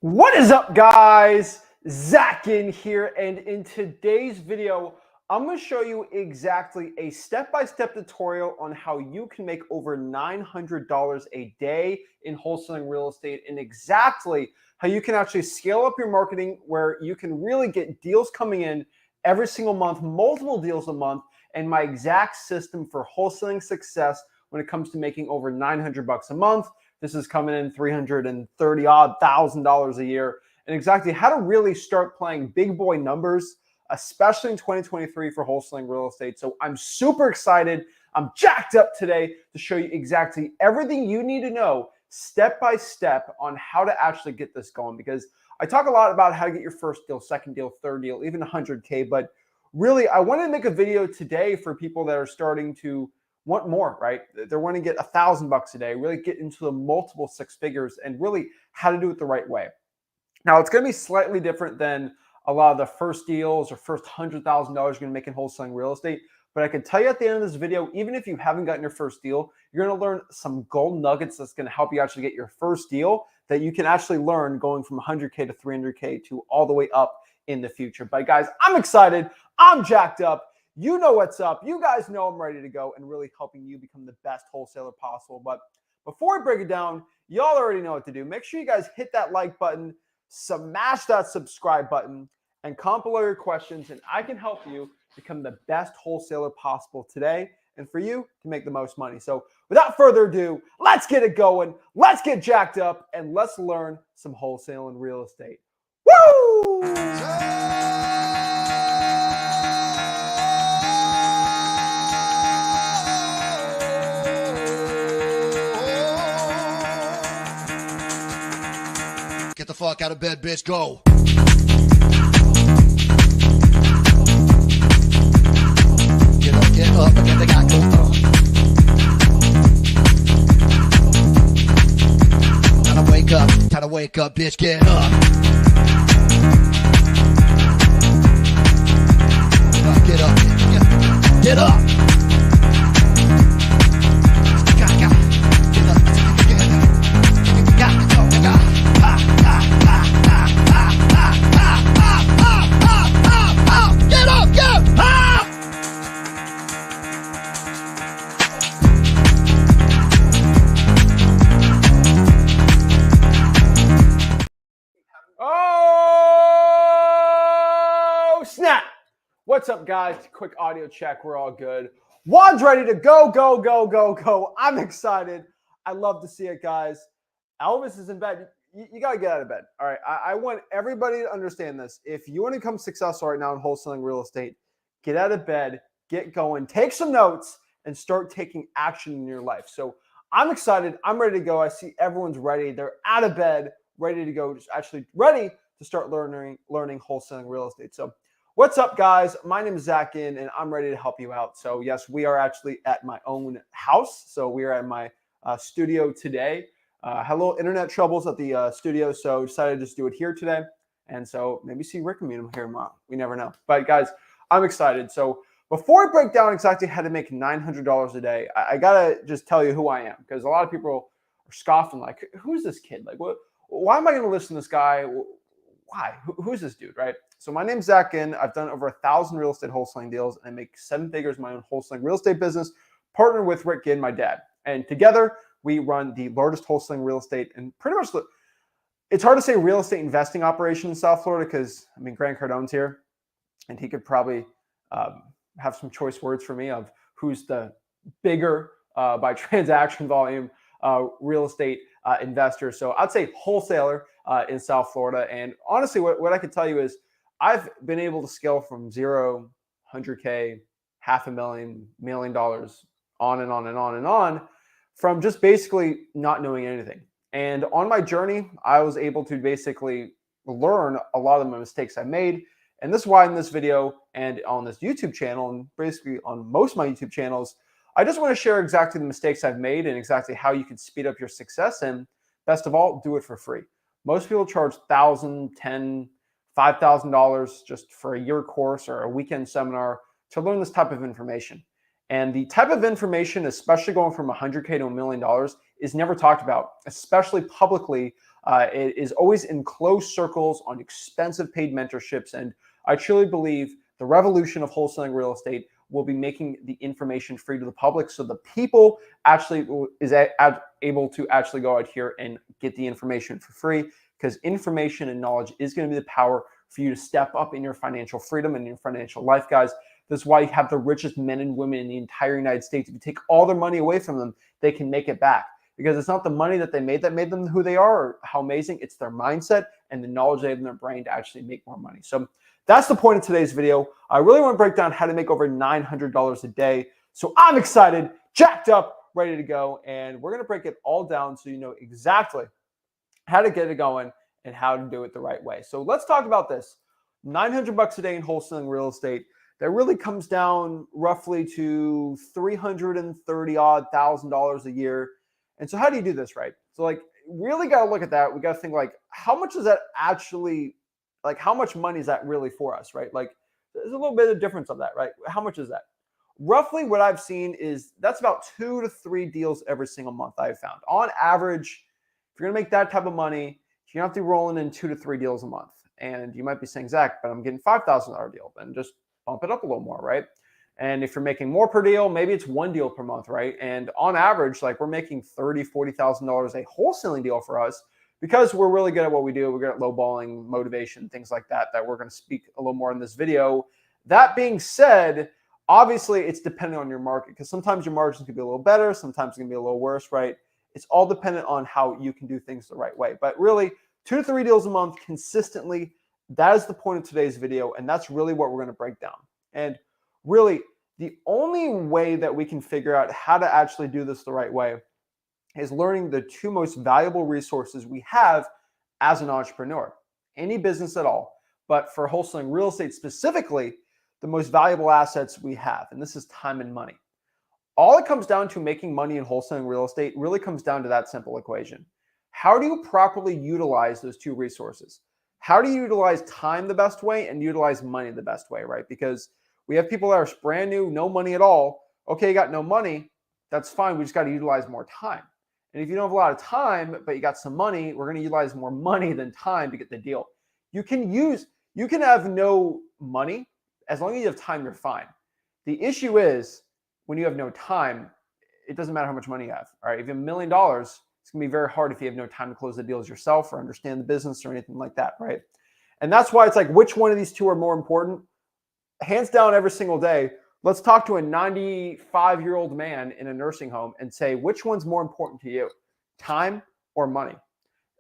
What is up, guys? Zach Ginn here, and in today's video, I'm going to show you exactly a step-by-step tutorial on how you can make over $900 a day in wholesaling real estate, and exactly how you can actually scale up your marketing where you can really get deals coming in every single month, multiple deals a month, and my exact system for wholesaling success when it comes to making over 900 bucks a month. This is coming in $330,000 a year, and exactly how to really start playing big boy numbers, especially in 2023 for wholesaling real estate. So I'm super excited. I'm jacked up today to show you exactly everything you need to know step by step on how to actually get this going, because I talk a lot about how to get your first deal, second deal, third deal, even 100K. But really, I wanted to make a video today for people that are starting to want more, right? They're wanting to get $1,000 a day, really get into the multiple six figures, and really how to do it the right way. Now, it's going to be slightly different than a lot of the first deals or first $100,000 you're going to make in wholesaling real estate. But I can tell you at the end of this video, even if you haven't gotten your first deal, you're going to learn some gold nuggets that's going to help you actually get your first deal that you can actually learn going from 100K to 300K to all the way up in the future. But guys, I'm excited. I'm jacked up. You know what's up. You guys know I'm ready to go and really helping you become the best wholesaler possible. But before I break it down, y'all already know what to do. Make sure you guys hit that like button, smash that subscribe button, and comment below your questions, and I can help you become the best wholesaler possible today and for you to make the most money. So without further ado, let's get it going. Let's get jacked up, and let's learn some wholesale and real estate. Woo! Get the fuck out of bed, bitch. Go. Get up, and get the guy go. Time to wake up, bitch. Get up. Get up. Get up. Oh, snap. What's up, guys? Quick audio check. We're all good. Juan's ready to go, go, go, go, go. I'm excited. I love to see it, guys. Elvis is in bed. You got to get out of bed. All right. I want everybody to understand this. If you want to become successful right now in wholesaling real estate, get out of bed, get going, take some notes, and start taking action in your life. So I'm excited. I'm ready to go. I see everyone's ready. They're out of bed, ready to go, just actually ready to start learning wholesaling real estate. So what's up, guys? My name is Zach Ginn, and I'm ready to help you out. So yes, we are actually at my own house. So we are at my studio today. Had a little internet troubles at the studio, so decided to just do it here today. And so maybe see Rick and me here tomorrow. We never know. But guys, I'm excited. So before I break down exactly how to make $900 a day, I gotta just tell you who I am, because a lot of people are scoffing, like, who's this kid? Like, what? Why am I going to listen to this guy? Why? Who's this dude, right? So my name's Zach Ginn. I've done over 1,000 real estate wholesaling deals, and I make 7 figures in my own wholesaling real estate business, partnered with Rick Ginn, my dad. And together, we run the largest wholesaling real estate and pretty much, it's hard to say real estate investing operation in South Florida, because, I mean, Grant Cardone's here, and he could probably have some choice words for me of who's the bigger by transaction volume real estate investor. So I'd say wholesaler in South Florida. And honestly, what I can tell you is I've been able to scale from zero, 100K, $500,000, $1 million, on and on and on and on, from just basically not knowing anything. And on my journey, I was able to basically learn a lot of the mistakes I made. And this is why in this video and on this YouTube channel, and basically on most of my YouTube channels, I just want to share exactly the mistakes I've made and exactly how you can speed up your success. And best of all, do it for free. Most people charge $1,000, $10,000, $5,000 just for a year course or a weekend seminar to learn this type of information. And the type of information, especially going from 100K to $1 million, is never talked about, especially publicly. It is always in closed circles on expensive paid mentorships. And I truly believe the revolution of wholesaling real estate will be making the information free to the public, so the people actually is able to actually go out here and get the information for free, because information and knowledge is going to be the power for you to step up in your financial freedom and your financial life, guys. This is why you have the richest men and women in the entire United States. If you take all their money away from them, they can make it back, because it's not the money that made them who they are or how amazing. It's their mindset and the knowledge they have in their brain to actually make more money. So that's the point of today's video. I really want to break down how to make over $900 a day. So I'm excited, jacked up, ready to go. And we're going to break it all down so you know exactly how to get it going and how to do it the right way. So let's talk about this. $900 a day in wholesaling real estate. That really comes down roughly to $330,000 a year. And so how do you do this, right? So like, really got to look at that. We got to think like, how much is that actually, like how much money is that really for us, right? Like there's a little bit of difference of that, right? How much is that? Roughly what I've seen is that's about 2 to 3 deals every single month I've found. On average, if you're going to make that type of money, you have to be rolling in 2 to 3 deals a month. And you might be saying, Zach, but I'm getting $5,000 deal. Then just bump it up a little more, right? And if you're making more per deal, maybe it's 1 deal per month, right? And on average, like we're making $30,000, $40,000 a wholesaling deal for us, because we're really good at what we do. We're good at lowballing, motivation, things like that, that we're going to speak a little more in this video. That being said, obviously it's dependent on your market, because sometimes your margins can be a little better, sometimes it can be a little worse, right? It's all dependent on how you can do things the right way. But really, 2 to 3 deals a month consistently, that is the point of today's video. And that's really what we're going to break down. And really, the only way that we can figure out how to actually do this the right way is learning the 2 most valuable resources we have as an entrepreneur, any business at all. But for wholesaling real estate specifically, the most valuable assets we have, and this is time and money. All it comes down to making money in wholesaling real estate really comes down to that simple equation. How do you properly utilize those 2 resources? How do you utilize time the best way and utilize money the best way, right? Because we have people that are brand new, no money at all. Okay, you got no money, that's fine. We just got to utilize more time. And if you don't have a lot of time, but you got some money, we're going to utilize more money than time to get the deal. You can have no money. As long as you have time, you're fine. The issue is when you have no time, it doesn't matter how much money you have. All right. If you have $1 million, it's going to be very hard if you have no time to close the deals yourself or understand the business or anything like that. Right. And that's why it's like, which one of these 2 are more important? Hands down, every single day. Let's talk to a 95-year-old man in a nursing home and say, which one's more important to you, time or money?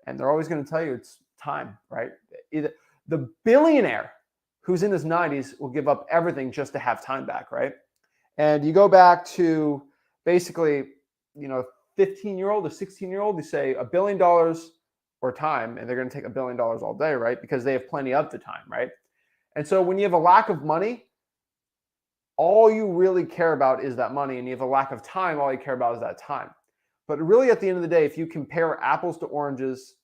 And they're always going to tell you it's time, right? Either the billionaire who's in his 90s will give up everything just to have time back, right? And you go back to basically, 15-year-old or 16-year-old, you say $1 billion or time, and they're going to take $1 billion all day, right? Because they have plenty of the time, right? And so when you have a lack of money, all you really care about is that money, and you have a lack of time, all you care about is that time. But really, at the end of the day, if you compare apples to oranges,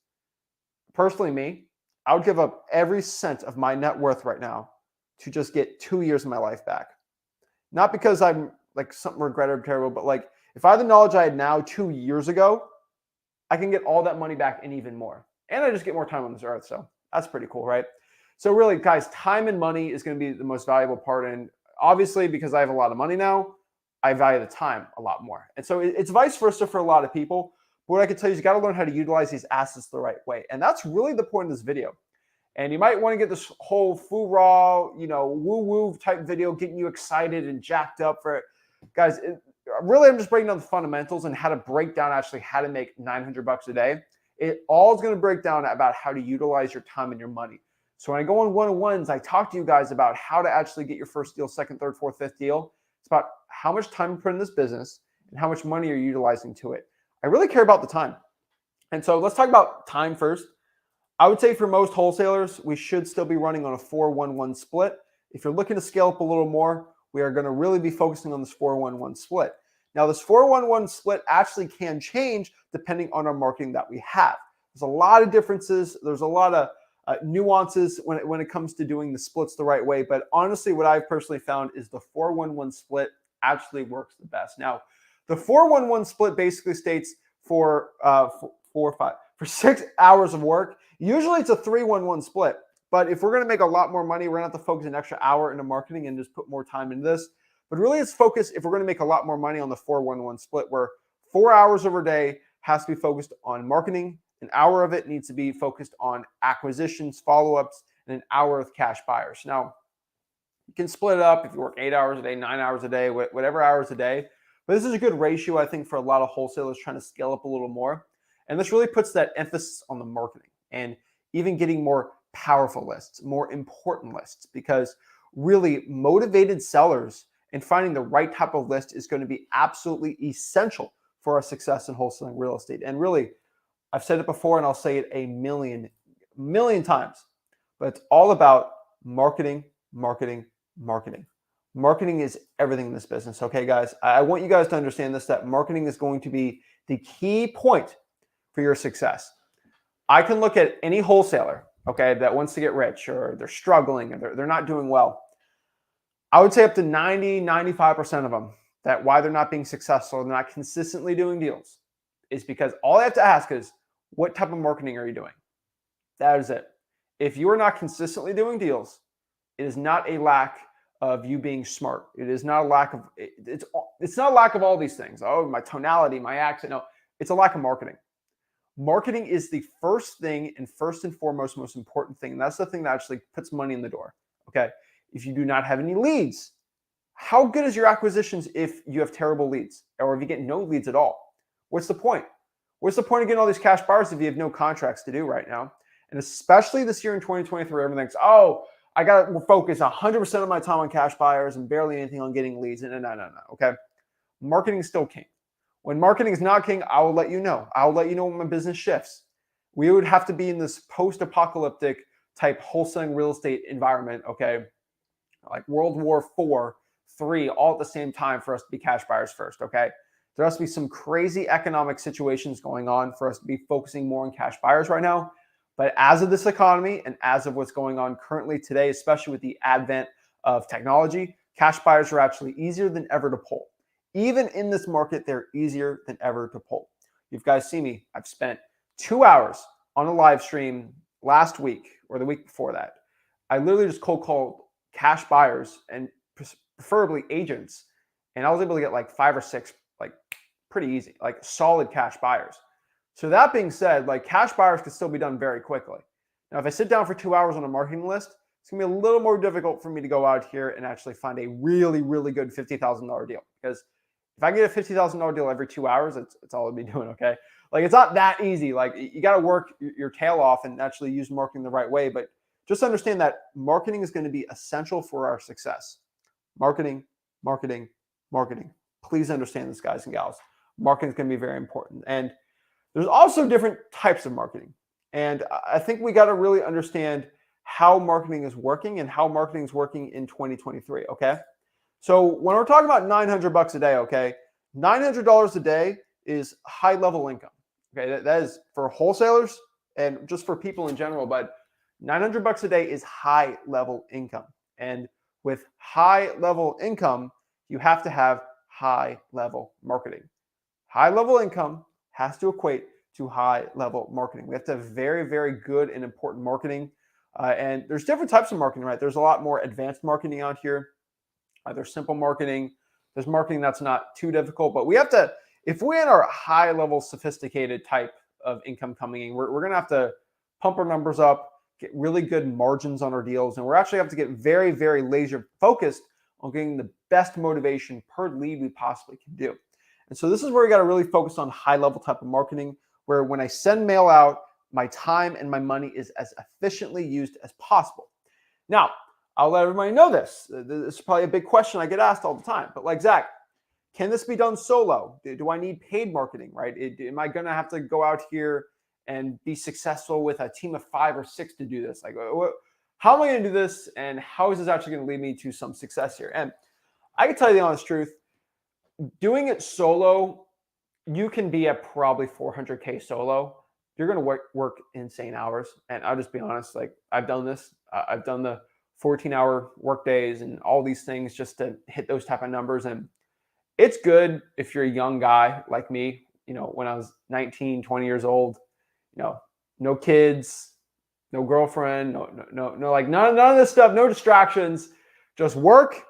personally me, I would give up every cent of my net worth right now to just get 2 years of my life back. Not because I'm like something regretted or terrible, but like if I had the knowledge I had now 2 years ago, I can get all that money back and even more. And I just get more time on this earth. So that's pretty cool, right? So really, guys, time and money is going to be the most valuable part. And obviously, because I have a lot of money now, I value the time a lot more. And so it's vice versa for a lot of people. But what I can tell you is you got to learn how to utilize these assets the right way. And that's really the point of this video. And you might want to get this whole foo-raw, woo-woo type video, getting you excited and jacked up for it. Guys, really, I'm just breaking down the fundamentals and how to break down actually how to make $900 a day. It all is going to break down about how to utilize your time and your money. So when I go on one-on-ones, I talk to you guys about how to actually get your first deal, second, third, fourth, fifth deal. It's about how much time you put in this business and how much money you're utilizing to it. I really care about the time. And so let's talk about time first. I would say for most wholesalers, we should still be running on a 4-1-1 split. If you're looking to scale up a little more, we are going to really be focusing on this 4-1-1 split. Now, this 4-1-1 split actually can change depending on our marketing that we have. There's a lot of differences. There's a lot of nuances when it comes to doing the splits the right way. But honestly, what I've personally found is the 4-1-1 split actually works the best. Now, the 4-1-1 split basically states for 6 hours of work. Usually it's a 3-1-1 split. But if we're going to make a lot more money, we're going to have to focus an extra hour into marketing and just put more time into this. But really, it's focus if we're going to make a lot more money on the 4-1-1 split, where 4 hours of our day has to be focused on marketing. An hour of it needs to be focused on acquisitions, follow-ups, and an hour with cash buyers. Now, you can split it up if you work 8 hours a day, 9 hours a day, whatever hours a day. But this is a good ratio, I think, for a lot of wholesalers trying to scale up a little more. And this really puts that emphasis on the marketing and even getting more powerful lists, more important lists, because really motivated sellers and finding the right type of list is going to be absolutely essential for our success in wholesaling real estate. And really, I've said it before and I'll say it a million times, but it's all about marketing, marketing, marketing. Marketing is everything in this business. Okay, guys, I want you guys to understand this, that marketing is going to be the key point for your success. I can look at any wholesaler, okay, that wants to get rich, or they're struggling, or they're not doing well. I would say up to 90-95% of them, that why they're not being successful and not consistently doing deals is because all I have to ask is, what type of marketing are you doing? That is it. If you are not consistently doing deals, it is not a lack of you being smart. It is not a lack of, it's not a lack of all these things. Oh, my tonality, my accent. No, it's a lack of marketing. Marketing is the first thing and first and foremost most important thing. And that's the thing that actually puts money in the door. Okay. If you do not have any leads, how good is your acquisitions if you have terrible leads, or if you get no leads at all? What's the point? What's the point of getting all these cash buyers if you have no contracts to do right now? And especially this year in 2023, everything's, oh, I got to focus 100% of my time on cash buyers and barely anything on getting leads. No. Okay. Marketing is still king. When marketing is not king, I will let you know. I'll let you know when my business shifts. We would have to be in this post-apocalyptic type wholesaling real estate environment, okay? Like World War IV, III, all at the same time for us to be cash buyers first, okay? There has to be some crazy economic situations going on for us to be focusing more on cash buyers right now. But as of this economy and as of what's going on currently today, especially with the advent of technology, cash buyers are actually easier than ever to pull. Even in this market, they're easier than ever to pull. You guys see me. I've spent 2 hours on a live stream last week or the week before that. I literally just cold called cash buyers and preferably agents. And I was able to get like 5 or 6, like pretty easy, like solid cash buyers. So that being said, like cash buyers can still be done very quickly. Now, if I sit down for 2 hours on a marketing list, it's gonna be a little more difficult for me to go out here and actually find a really, really good $50,000 deal. Because if I get a $50,000 deal every 2 hours, it's all I'd be doing, okay? Like, it's not that easy. Like, you got to work your tail off and actually use marketing the right way. But just understand that marketing is going to be essential for our success. Marketing, marketing, marketing. Please understand this, guys and gals. Marketing is going to be very important. And there's also different types of marketing. And I think we got to really understand how marketing is working and how marketing is working in 2023, okay? So when we're talking about $900 a day, okay, $900 a day is high level income. Okay, that is for wholesalers and just for people in general, but $900 a day is high level income. And with high level income, you have to have high level marketing. High level income has to equate to high level marketing. We have to have very, very good and important marketing. And there's different types of marketing, right? There's a lot more advanced marketing out here. There's simple marketing. There's marketing that's not too difficult, but we have to, if we had our high level sophisticated type of income coming in, we're going to have to pump our numbers up, get really good margins on our deals. And we're actually have to get very, very laser focused on getting the best motivation per lead we possibly can do. And so this is where we got to really focus on high level type of marketing, where when I send mail out, my time and my money is as efficiently used as possible. Now, I'll let everybody know this. This is probably a big question I get asked all the time. But like, Zach, can this be done solo? Do I need paid marketing, right? Am I going to have to go out here and be successful with a team of 5 or 6 to do this? Like, how am I going to do this? And how is this actually going to lead me to some success here? And I can tell you the honest truth. Doing it solo, you can be at probably 400K solo. You're going to work insane hours. And I'll just be honest, like I've done this. I've done the 14-hour work days and all these things just to hit those type of numbers. And it's good if you're a young guy like me when I was 19, 20 years old, no kids, no girlfriend, no, like none of this stuff, no distractions, just work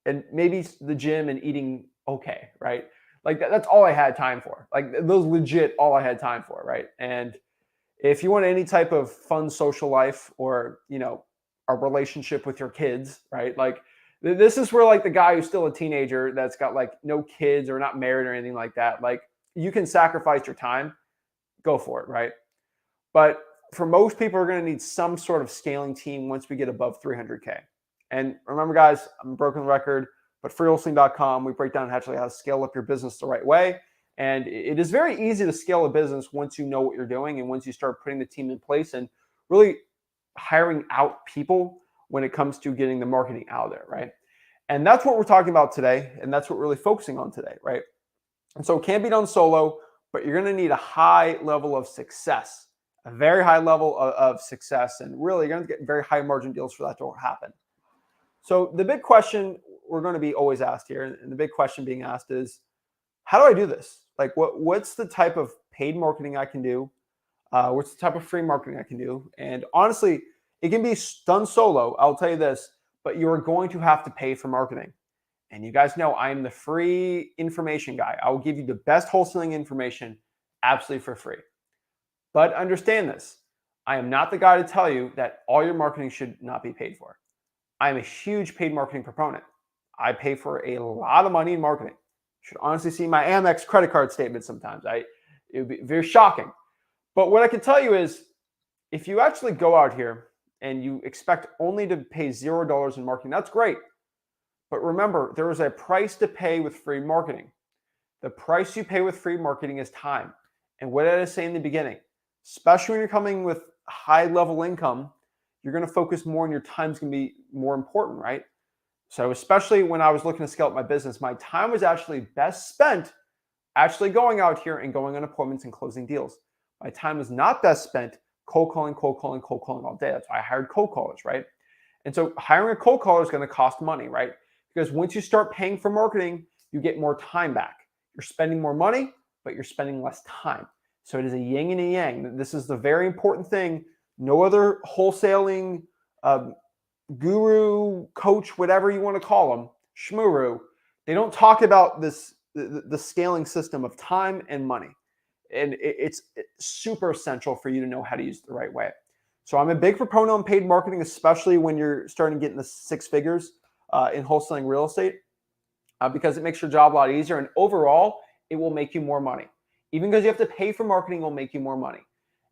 and maybe the gym and eating okay, right? Like that's all I had time for. Like those legit all I had time for, right? And if you want any type of fun social life or, a relationship with your kids, right? Like this is where like the guy who's still a teenager that's got like no kids or not married or anything like that, like you can sacrifice your time, go for it, right? But for most people, we're going to need some sort of scaling team once we get above 300K. And remember, guys, I'm a broken record, but freewholesaling.com, we break down actually how to scale up your business the right way. And it is very easy to scale a business once you know what you're doing and once you start putting the team in place and really hiring out people when it comes to getting the marketing out there, right? And that's what we're talking about today. And that's what we're really focusing on today, right? And so it can't be done solo, but you're going to need a high level of success, a very high level of success. And really, you're going to get very high margin deals for that to happen. So the big question we're going to be always asked here, and the big question being asked is, how do I do this? Like, what's the type of paid marketing I can do? What's the type of free marketing I can do? And honestly, it can be done solo. I'll tell you this, but you are going to have to pay for marketing. And you guys know I am the free information guy. I will give you the best wholesaling information absolutely for free. But understand this, I am not the guy to tell you that all your marketing should not be paid for. I am a huge paid marketing proponent. I pay for a lot of money in marketing. You should honestly see my Amex credit card statement sometimes. It would be very shocking. But what I can tell you is, if you actually go out here and you expect only to pay $0 in marketing, that's great. But remember, there is a price to pay with free marketing. The price you pay with free marketing is time. And what did I say in the beginning? Especially when you're coming with high level income, you're going to focus more on your time is going to be more important, right? So especially when I was looking to scale up my business, my time was actually best spent actually going out here and going on appointments and closing deals. My time was not best spent cold calling all day. That's why I hired cold callers, right? And so hiring a cold caller is going to cost money, right? Because once you start paying for marketing, you get more time back. You're spending more money, but you're spending less time. So it is a yin and a yang. This is the very important thing. No other wholesaling guru, coach, whatever you want to call them, shmuru, they don't talk about this, the scaling system of time and money. And it's super essential for you to know how to use it the right way. So I'm a big proponent on paid marketing, especially when you're starting to get in the six figures in wholesaling real estate, because it makes your job a lot easier. And overall, it will make you more money. Even because you have to pay for marketing, will make you more money.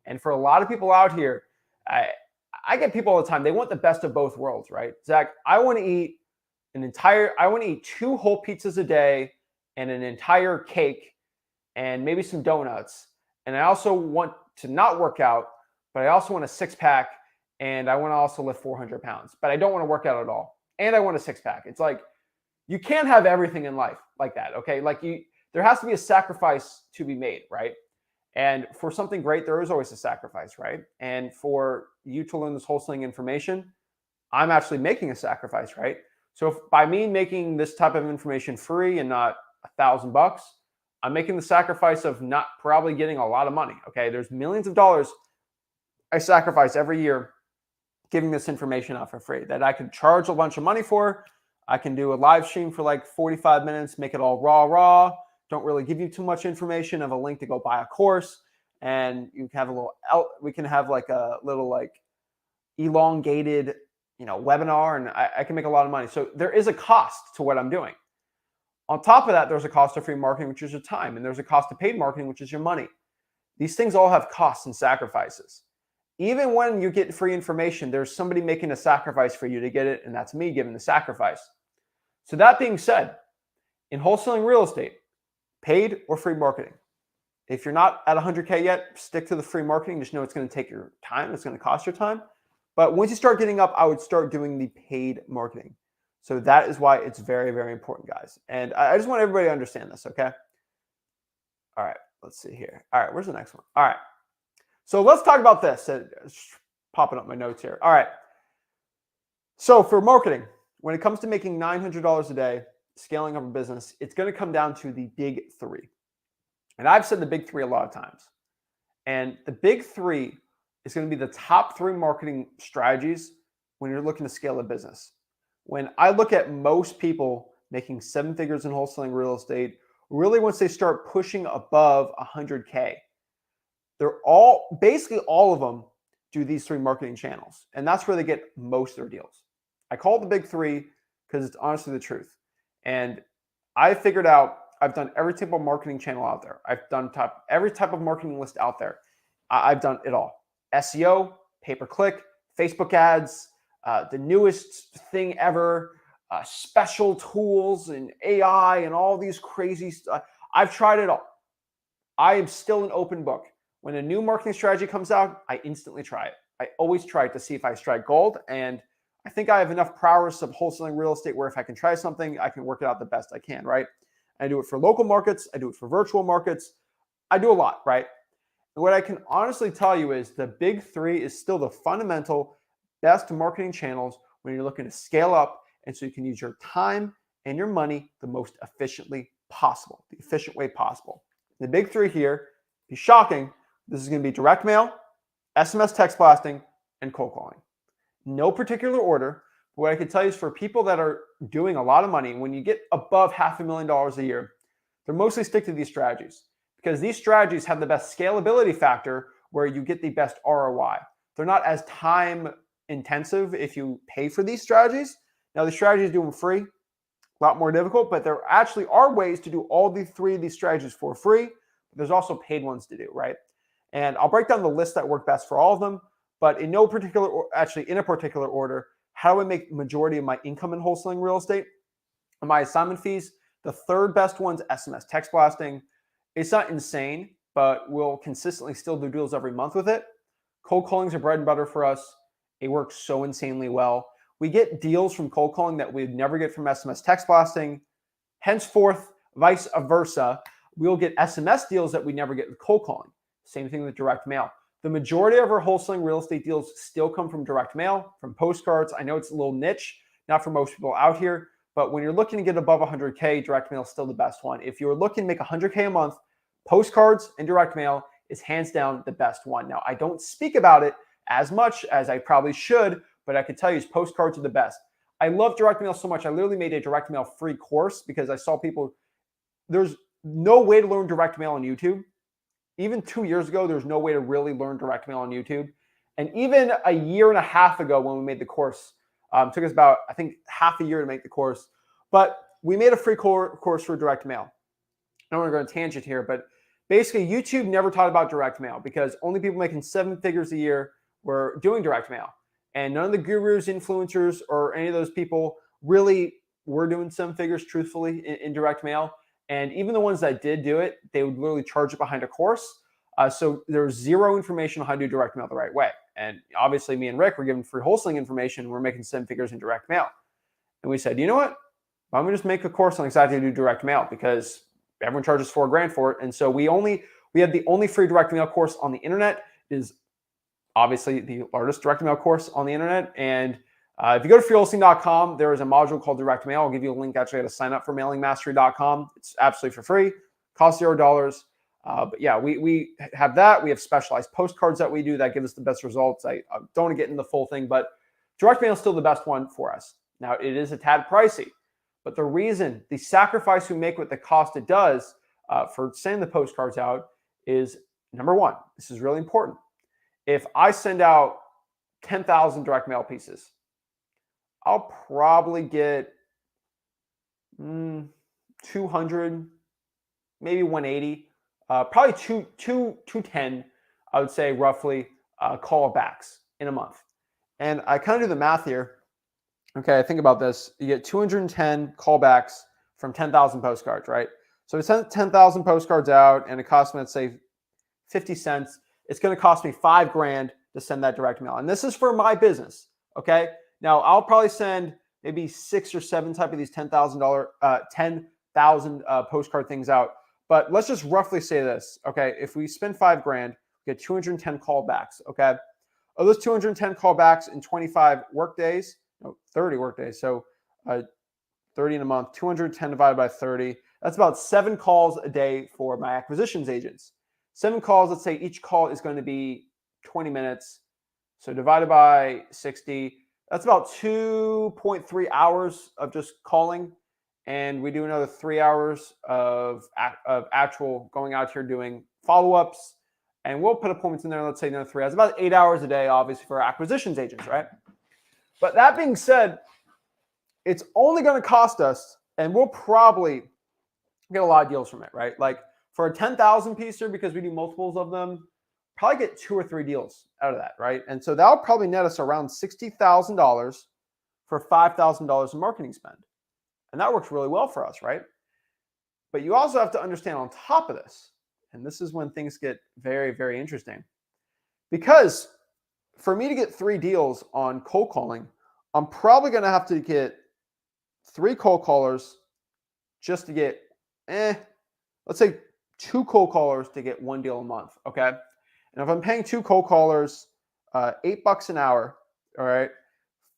And for a lot of people out here, I get people all the time, they want the best of both worlds, right? Zach, I want to eat two whole pizzas a day and an entire cake and maybe some donuts. And I also want to not work out, but I also want a six pack and I want to also lift 400 pounds, but I don't want to work out at all. And I want a six pack. It's like, you can't have everything in life like that. Okay. Like there has to be a sacrifice to be made, right? And for something great, there is always a sacrifice, right? And for you to learn this wholesaling information, I'm actually making a sacrifice, right? So if by me making this type of information free and not $1,000, I'm making the sacrifice of not probably getting a lot of money. Okay. There's millions of dollars I sacrifice every year giving this information out for free that I could charge a bunch of money for. I can do a live stream for like 45 minutes, make it all raw. Don't really give you too much information of a link to go buy a course. And you can have we can have like a little like elongated, webinar, and I can make a lot of money. So there is a cost to what I'm doing. On top of that, there's a cost of free marketing, which is your time. And there's a cost of paid marketing, which is your money. These things all have costs and sacrifices. Even when you get free information, there's somebody making a sacrifice for you to get it, and that's me giving the sacrifice. So that being said, in wholesaling real estate, paid or free marketing, if you're not at 100K yet, stick to the free marketing. Just know it's going to take your time. It's going to cost your time. But once you start getting up, I would start doing the paid marketing. So that is why it's very, very important, guys. And I just want everybody to understand this, okay? All right, let's see here. All right, where's the next one? All right. So let's talk about this. It's popping up my notes here. All right. So for marketing, when it comes to making $900 a day, scaling up a business, it's going to come down to the big three. And I've said the big three a lot of times. And the big three is going to be the top three marketing strategies when you're looking to scale a business. When I look at most people making 7 figures in wholesaling real estate, really once they start pushing above 100K, they're all, basically all of them do these 3 marketing channels. And that's where they get most of their deals. I call it the big three because it's honestly the truth. And I figured out, I've done every type of marketing channel out there. I've done every type of marketing list out there. I've done it all. SEO, pay-per-click, Facebook ads, the newest thing ever, special tools and AI and all these crazy stuff. I've tried it all. I am still an open book. When a new marketing strategy comes out, I instantly try it. I always try it to see if I strike gold. And I think I have enough prowess of wholesaling real estate where if I can try something, I can work it out the best I can, right? I do it for local markets. I do it for virtual markets. I do a lot, right? And what I can honestly tell you is the big three is still the fundamental best marketing channels when you're looking to scale up, and so you can use your time and your money the most efficiently possible, the efficient way possible. The big three here, be shocking, this is going to be direct mail, SMS text blasting, and cold calling. No particular order. But what I can tell you is for people that are doing a lot of money, when you get above $500,000 a year, they're mostly stick to these strategies because these strategies have the best scalability factor where you get the best ROI. They're not as time intensive if you pay for these strategies. Now, the strategies do them free, a lot more difficult, but there actually are ways to do all the 3 of these strategies for free. There's also paid ones to do, right? And I'll break down the list that work best for all of them, but in no particular, actually in a particular order. How do I make the majority of my income in wholesaling real estate? And my assignment fees, the third best one's SMS text blasting. It's not insane, but we'll consistently still do deals every month with it. Cold callings are bread and butter for us. It works so insanely well. We get deals from cold calling that we'd never get from SMS text blasting. Henceforth, vice versa, we'll get SMS deals that we never get with cold calling. Same thing with direct mail. The majority of our wholesaling real estate deals still come from direct mail, from postcards. I know it's a little niche, not for most people out here, but when you're looking to get above 100K, direct mail is still the best one. If you're looking to make 100K a month, postcards and direct mail is hands down the best one. Now, I don't speak about it as much as I probably should, but I can tell you postcards are the best. I love direct mail so much. I literally made a direct mail free course because I saw people, there's no way to learn direct mail on YouTube. Even 2 years ago, there's no way to really learn direct mail on YouTube. And even a year and a half ago when we made the course, took us about, I think, half a year to make the course. But we made a free course for direct mail. I don't want to go on a tangent here, but basically YouTube never taught about direct mail because only people making 7 figures a year were doing direct mail. And none of the gurus, influencers, or any of those people really were doing 7 figures truthfully in direct mail. And even the ones that did do it, they would literally charge it behind a course. So there's zero information on how to do direct mail the right way. And obviously me and Rick were given free wholesaling information. We're making 7 figures in direct mail. And we said, you know what? Why don't we just make a course on exactly how to do direct mail? Because everyone charges $4,000 for it. And so we had the only free direct mail course on the internet. It is obviously the largest direct mail course on the internet. And if you go to freewholesaling.com, there is a module called direct mail. I'll give you a link actually to sign up for mailingmastery.com. It's absolutely for free, costs $0. But yeah, we have that. We have specialized postcards that we do that give us the best results. I don't want to get into the full thing, but direct mail is still the best one for us. Now, it is a tad pricey, but the reason, the sacrifice we make with the cost it does for sending the postcards out is, number one, this is really important. If I send out 10,000 direct mail pieces, I'll probably get 200, maybe 180, probably 210, I would say roughly, callbacks in a month. And I kind of do the math here. Okay, think about this. You get 210 callbacks from 10,000 postcards, right? So we sent 10,000 postcards out and it costs me, let's say, 50 cents. It's going to cost me $5,000 to send that direct mail. And this is for my business, okay? Now, I'll probably send maybe 6 or 7 type of these $10,000 postcard things out. But let's just roughly say this, okay? If we spend $5,000, we get 210 callbacks, okay? Of those 210 callbacks in 25 work days, no, 30 work days, so 30 in a month, 210 divided by 30, That's about 7 calls a day for my acquisitions agents. 7 calls, let's say each call is going to be 20 minutes. So divided by 60, that's about 2.3 hours of just calling. And we do another 3 hours of actual going out here doing follow-ups. And we'll put appointments in there, let's say another 3 hours, about 8 hours a day, obviously, for acquisitions agents, right? But that being said, it's only going to cost us, and we'll probably get a lot of deals from it, right? Like for a 10,000 piecer, because we do multiples of them, probably get 2 or 3 deals out of that, right? And so that'll probably net us around $60,000 for $5,000 in marketing spend. And that works really well for us, right? But you also have to understand on top of this, and this is when things get very, very interesting, because for me to get 3 deals on cold calling, I'm probably going to have to get 3 cold callers just to get, let's say 2 cold callers to get 1 deal a month, okay? And if I'm paying 2 cold callers $8 an hour, all right,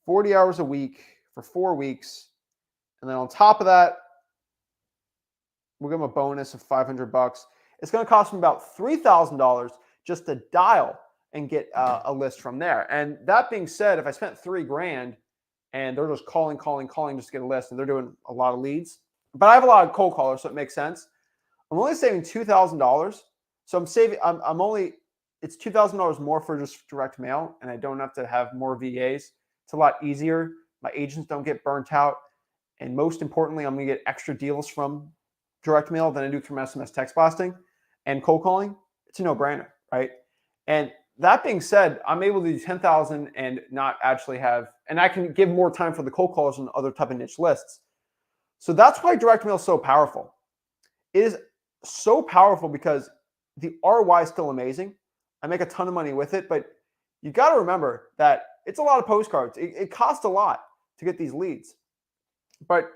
40 hours a week for 4 weeks, and then on top of that, we'll give them a bonus of $500. It's going to cost them about $3,000 just to dial and get a list from there. And that being said, if I spent $3,000 and they're just calling just to get a list, and they're doing a lot of leads, but I have a lot of cold callers, so it makes sense. I'm only saving $2,000. So I'm only, it's $2,000 more for just direct mail, and I don't have to have more VAs. It's a lot easier. My agents don't get burnt out. And most importantly, I'm going to get extra deals from direct mail than I do from SMS text blasting and cold calling. It's a no-brainer, right? And that being said, I'm able to do 10,000 and not actually have, and I can give more time for the cold callers and other type of niche lists. So that's why direct mail is so powerful. It is so powerful because the ROI is still amazing. I make a ton of money with it, but you got to remember that it's a lot of postcards. It costs a lot to get these leads. But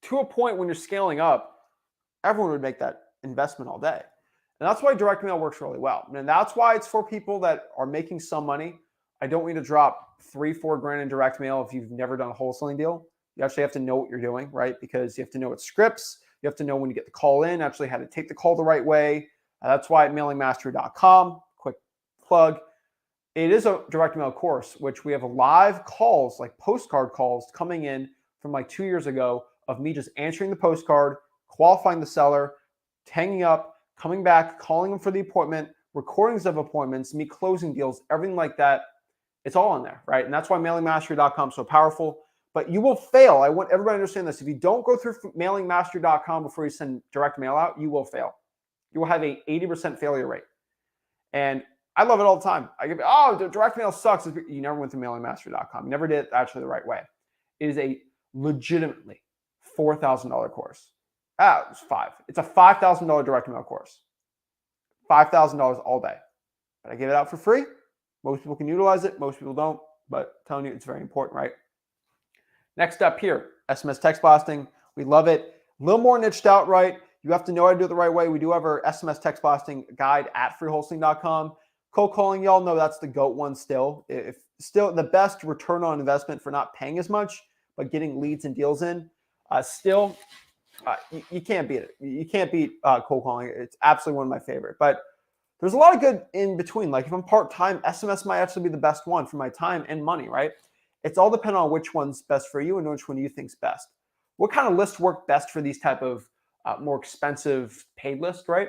to a point when you're scaling up, everyone would make that investment all day. And that's why direct mail works really well. And that's why it's for people that are making some money. I don't need to drop $3-4 in direct mail if you've never done a wholesaling deal. You actually have to know what you're doing, right? Because you have to know its scripts. You have to know when you get the call in, actually how to take the call the right way. That's why at mailingmastery.com, quick plug, it is a direct mail course, which we have live calls, like postcard calls coming in from like 2 years ago of me just answering the postcard, qualifying the seller, hanging up, coming back, calling them for the appointment, recordings of appointments, me closing deals, everything like that. It's all in there, right? And that's why mailingmastery.com is so powerful. But you will fail. I want everybody to understand this. If you don't go through mailingmastery.com before you send direct mail out, you will fail. You will have an 80% failure rate. And I love it all the time. I give, the direct mail sucks. You never went to mailingmastery.com. You never did it actually the right way. It is a legitimately $4,000 course. It's 5. It's a $5,000 direct mail course. $5,000 all day. But I give it out for free. Most people can utilize it. Most people don't. But I'm telling you, it's very important, right? Next up here, SMS text blasting. We love it. A little more niched out, right? You have to know how to do it the right way. We do have our SMS text blasting guide at freewholesaling.com. Cold calling, y'all know that's the GOAT one still. If still the best return on investment for not paying as much, but getting leads and deals in. You can't beat it. You can't beat cold calling. It's absolutely one of my favorite. But there's a lot of good in between. Like if I'm part-time, SMS might actually be the best one for my time and money, right? It's all dependent on which one's best for you and which one you think's best. What kind of lists work best for these type of more expensive paid lists, right?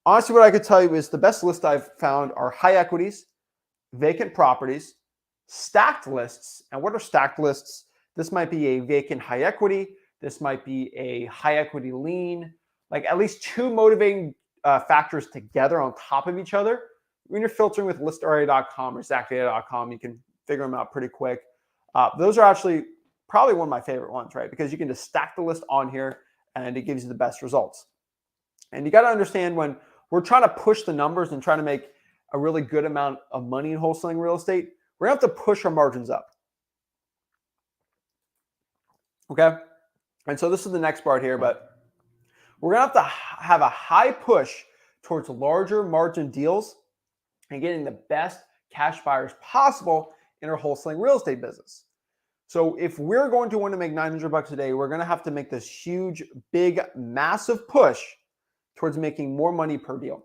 Honestly, what I could tell you is the best list I've found are high equities, vacant properties, stacked lists. And what are stacked lists? This might be a vacant high equity. This might be a high equity lien, like at least 2 motivating factors together on top of each other. When you're filtering with listarea.com or zachdata.com, you can figure them out pretty quick. Those are actually probably one of my favorite ones, right? Because you can just stack the list on here and it gives you the best results. And you got to understand when we're trying to push the numbers and trying to make a really good amount of money in wholesaling real estate, we're going to have to push our margins up. Okay? And so this is the next part here, but we're going to have a high push towards larger margin deals and getting the best cash buyers possible in our wholesaling real estate business. So if we're going to want to make 900 bucks a day, we're going to have to make this huge, big, massive push towards making more money per deal.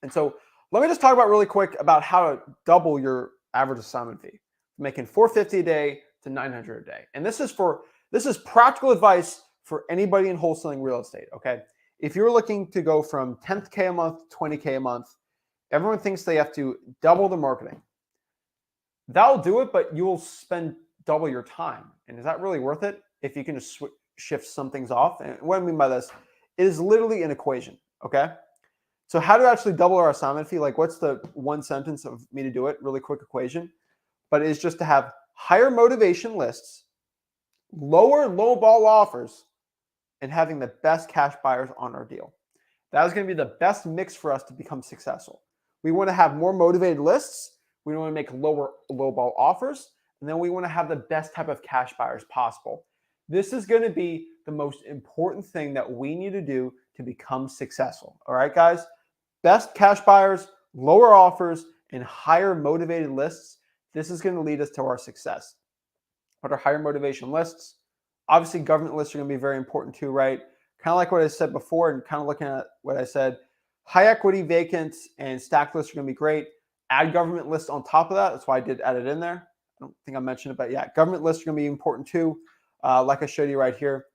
And so let me just talk about really quick about how to double your average assignment fee, making $450 a day to $900 a day. And this is practical advice for anybody in wholesaling real estate. Okay, if you're looking to go from 10K a month to 20K a month, everyone thinks they have to double the marketing. That'll do it, but you will spend double your time. And is that really worth it if you can just shift some things off? And what I mean by this, it is literally an equation. Okay, so how to actually double our assignment fee? Like, what's the one sentence of me to do it? Really quick equation, but it's just to have higher motivation lists, lower low ball offers, and having the best cash buyers on our deal. That is going to be the best mix for us to become successful. We want to have more motivated lists. We want to make lower low ball offers. And then we want to have the best type of cash buyers possible. This is going to be the most important thing that we need to do to become successful. All right, guys? Best cash buyers, lower offers, and higher motivated lists. This is going to lead us to our success. What are higher motivation lists? Obviously, government lists are going to be very important too, right? Kind of like what I said before, and kind of looking at what I said, high equity vacant and stacked lists are going to be great. Add government lists on top of that. That's why I did add it in there. I don't think I mentioned it, but yeah, government lists are going to be important too. Like I showed you right here,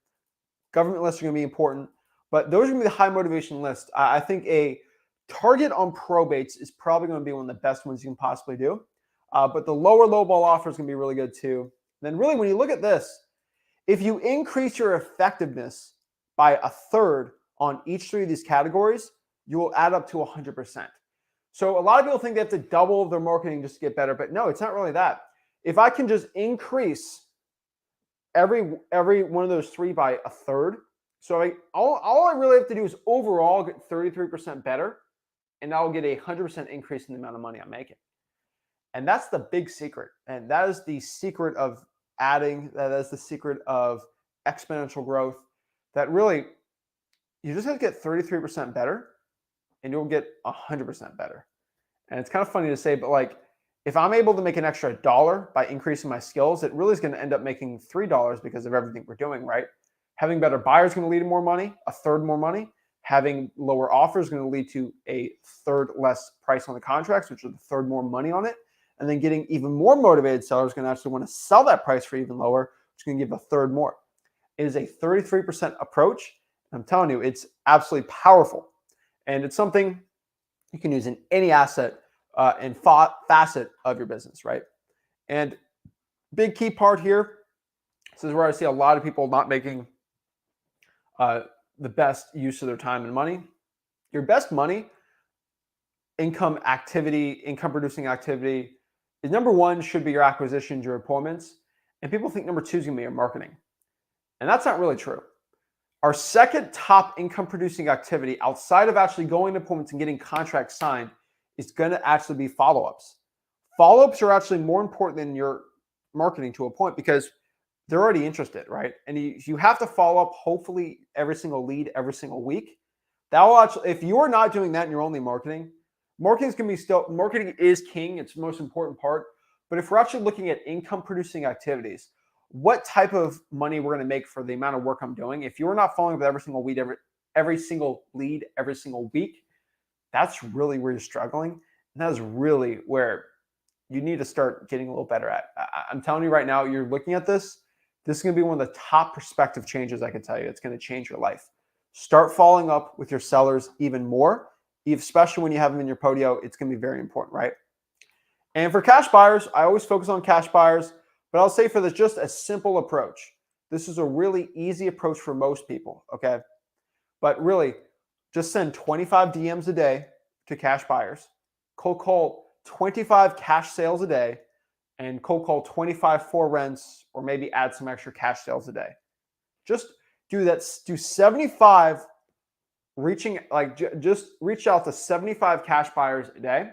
government lists are going to be important, but those are going to be the high motivation lists. I think a target on probates is probably going to be one of the best ones you can possibly do. But the lower low ball offer is going to be really good too. And then really, when you look at this, if you increase your effectiveness by a third on each three of these categories, you will add up to 100%. So a lot of people think they have to double their marketing just to get better, but no, it's not really that. If I can just increase every one of those three by a third, so all I really have to do is overall get 33% better, and I'll get a 100% increase in the amount of money I'm making. And that's the big secret. And that is the secret of adding, that is the secret of exponential growth, that really, you just have to get 33% better and you'll get 100% better. And it's kind of funny to say, but like, if I'm able to make an extra $1 by increasing my skills, it really is going to end up making $3 because of everything we're doing, right? Having better buyers is going to lead to more money, a third more money. Having lower offers is going to lead to a third less price on the contracts, which is a third more money on it. And then getting even more motivated sellers going to actually want to sell that price for even lower, which is going to give a third more. It is a 33% approach. I'm telling you, it's absolutely powerful. And it's something you can use in any asset and facet of your business, right? And big key part here, this is where I see a lot of people not making the best use of their time and money. Your best money, income producing activity, is number one should be your acquisitions, your appointments. And people think number two is going to be your marketing. And that's not really true. Our second top income producing activity outside of actually going to appointments and getting contracts signed is going to actually be follow-ups. Follow-ups are actually more important than your marketing to a point because they're already interested, right? And you have to follow up hopefully every single lead every single week. That will actually, if you're not doing that and you're only marketing is king. It's the most important part. But if we're actually looking at income producing activities, what type of money we're going to make for the amount of work I'm doing, if you're not following up with every single lead every single week, that's really where you're struggling. And that is really where you need to start getting a little better at. I'm telling you right now, you're looking at this is going to be one of the top perspective changes I can tell you. It's going to change your life. Start following up with your sellers even more, especially when you have them in your podio. It's going to be very important, right? And for cash buyers, I always focus on cash buyers, but I'll say for this, just a simple approach. This is a really easy approach for most people, okay? But really, just send 25 DMs a day to cash buyers, cold call 25 cash sales a day, and cold call 25 for rents, or maybe add some extra cash sales a day. Just do that. Do 75 just reach out to 75 cash buyers a day.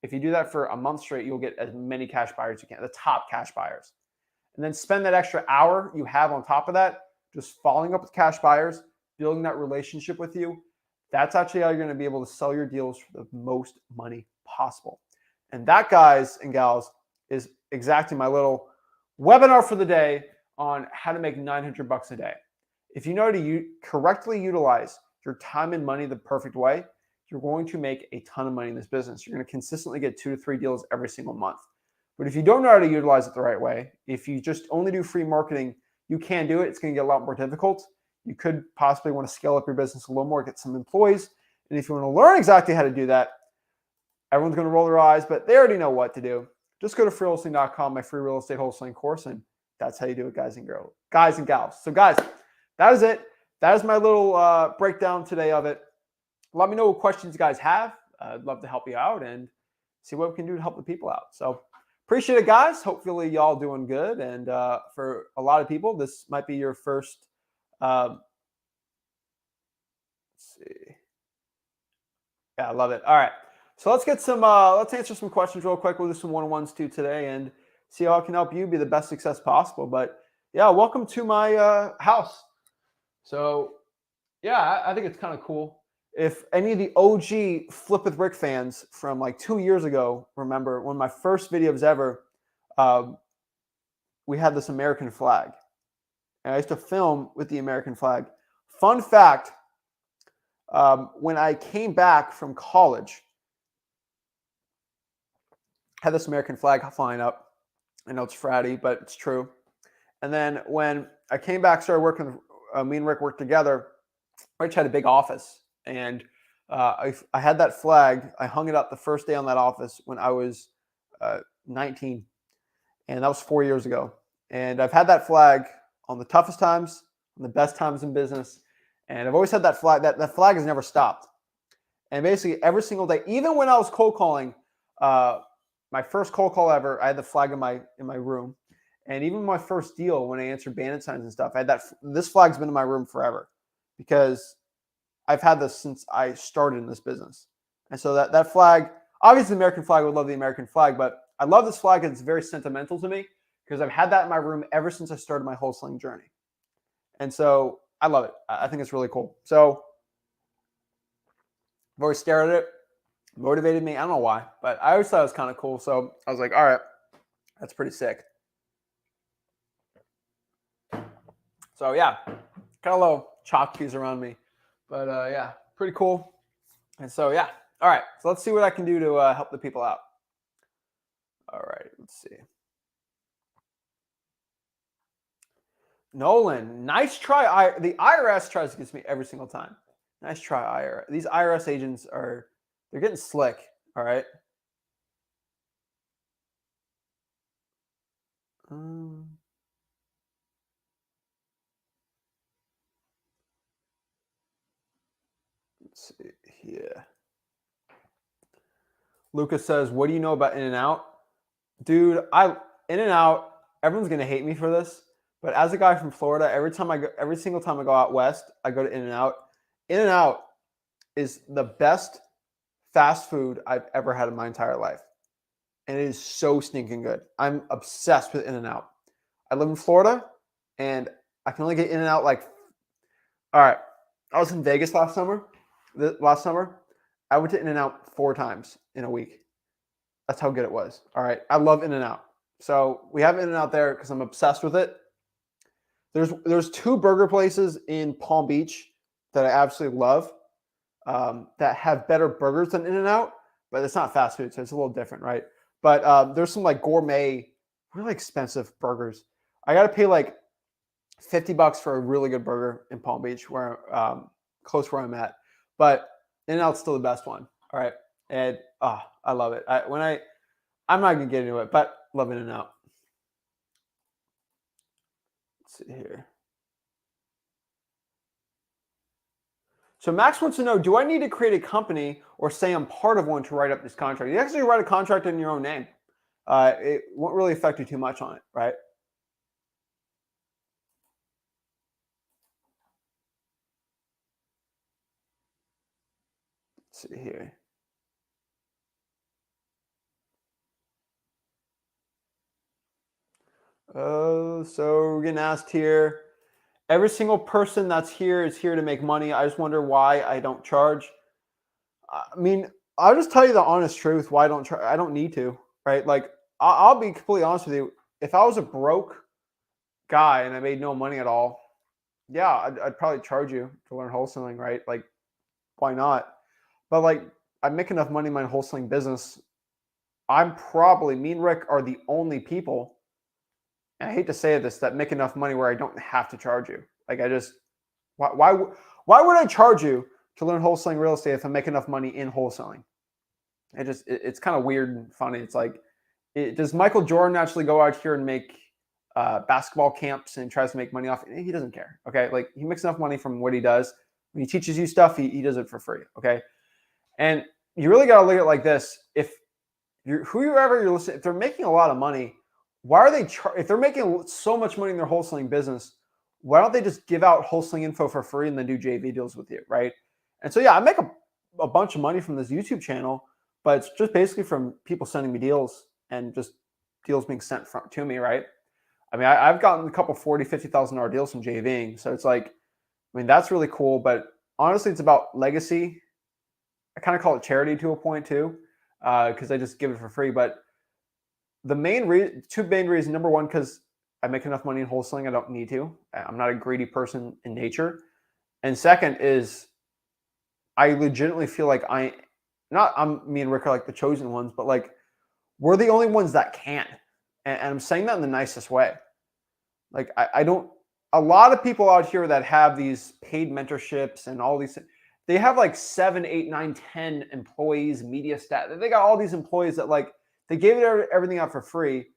If you do that for a month straight, you'll get as many cash buyers as you can, the top cash buyers. And then spend that extra hour you have on top of that, just following up with cash buyers, building that relationship with you. That's actually how you're going to be able to sell your deals for the most money possible. And that, guys and gals, is exactly my little webinar for the day on how to make 900 bucks a day. If you know how to correctly utilize your time and money the perfect way, you're going to make a ton of money in this business. You're going to consistently get 2 to 3 deals every single month. But if you don't know how to utilize it the right way, if you just only do free marketing, you can do it. It's going to get a lot more difficult. You could possibly want to scale up your business a little more, get some employees. And if you want to learn exactly how to do that, everyone's going to roll their eyes, but they already know what to do. Just go to freewholesaling.com, my free real estate wholesaling course, and that's how you do it, guys and gals. So guys, that is it. That is my little breakdown today of it. Let me know what questions you guys have. I'd love to help you out and see what we can do to help the people out. So appreciate it, guys. Hopefully y'all doing good. And for a lot of people, this might be your first, let's see. Yeah, I love it. All right. So let's get some, let's answer some questions real quick. We'll do some one-on-ones too today and see how I can help you be the best success possible. But yeah, welcome to my house. So yeah, I think it's kind of cool. If any of the OG Flip with Rick fans from like 2 years ago remember, one of my first videos ever, we had this American flag. And I used to film with the American flag. Fun fact, when I came back from college, I had this American flag flying up. I know it's fratty, but it's true. And then when I came back, started working, me and Rick worked together, Rich had a big office. And I had that flag. I hung it up the first day on that office when I was 19. And that was 4 years ago. And I've had that flag on the toughest times, on the best times in business. And I've always had that flag. That flag has never stopped. And basically every single day, even when I was cold calling, my first cold call ever, I had the flag in my room. And even my first deal, when I answered bandit signs and stuff, I had this flag's been in my room forever because I've had this since I started in this business. And so that flag, obviously the American flag, I would love the American flag, but I love this flag. It's very sentimental to me because I've had that in my room ever since I started my wholesaling journey. And so I love it. I think it's really cool. So I've always stared at it, motivated me. I don't know why, but I always thought it was kind of cool. So I was like, all right, that's pretty sick. So yeah, got a little chalk keys around me. But yeah, pretty cool. And so, yeah. All right. So let's see what I can do to help the people out. All right. Let's see. Nolan, nice try. The IRS tries to get me every single time. Nice try, IRS. These IRS agents they're getting slick. All right. Let's see here. Lucas says, what do you know about In-N-Out? Dude, In-N-Out, everyone's going to hate me for this, but as a guy from Florida, every single time I go out west, I go to In-N-Out. In-N-Out is the best fast food I've ever had in my entire life. And it is so stinking good. I'm obsessed with In-N-Out. I live in Florida, and I can only get In-N-Out all right, I was in Vegas last summer. I went to In-N-Out 4 times in a week. That's how good it was. All right. I love In-N-Out. So we have In-N-Out there because I'm obsessed with it. There's 2 burger places in Palm Beach that I absolutely love that have better burgers than In-N-Out, but it's not fast food, so it's a little different, right? But there's some like gourmet, really expensive burgers. I got to pay like $50 for a really good burger in Palm Beach, where close where I'm at. But In-N-Out's still the best one. All right. And I love it. I'm not gonna get into it, but love In-N-Out. Let's see here. So Max wants to know, do I need to create a company or say I'm part of one to write up this contract? You actually write a contract in your own name. It won't really affect you too much on it, right? Let's see here. Oh, so we're getting asked here. Every single person that's here is here to make money. I just wonder why I don't charge. I mean, I'll just tell you the honest truth. Why I don't charge? I don't need to, right? Like, I'll be completely honest with you. if I was a broke guy and I made no money at all, yeah, I'd probably charge you to learn wholesaling, right? Like, why not? But like, I make enough money in my wholesaling business. Me and Rick are the only people, and I hate to say this, that make enough money where I don't have to charge you. Like, why would I charge you to learn wholesaling real estate if I make enough money in wholesaling? It's kind of weird and funny. It's like, does Michael Jordan actually go out here and make basketball camps and tries to make money off it? He doesn't care. Okay. Like, he makes enough money from what he does. When he teaches you stuff, he does it for free. Okay. And you really got to look at it like this. If whoever you're listening, if they're making a lot of money, why are they, if they're making so much money in their wholesaling business, why don't they just give out wholesaling info for free and then do JV deals with you? Right. And so, yeah, I make a bunch of money from this YouTube channel, but it's just basically from people sending me deals and just deals being sent to me. Right. I mean, I've gotten a couple $40,000, $50,000 deals from JVing. So it's like, I mean, that's really cool. But honestly, it's about legacy. I kind of call it charity to a point too, because I just give it for free. But the two main reasons, number one, because I make enough money in wholesaling, I don't need to. I'm not a greedy person in nature. And second is I legitimately feel like me and Rick are like the chosen ones, but like we're the only ones that can. And I'm saying that in the nicest way. Like I don't, a lot of people out here that have these paid mentorships and all these, they have like 7, 8, 9, 10 employees, media staff. They got all these employees that like, they gave everything out for free.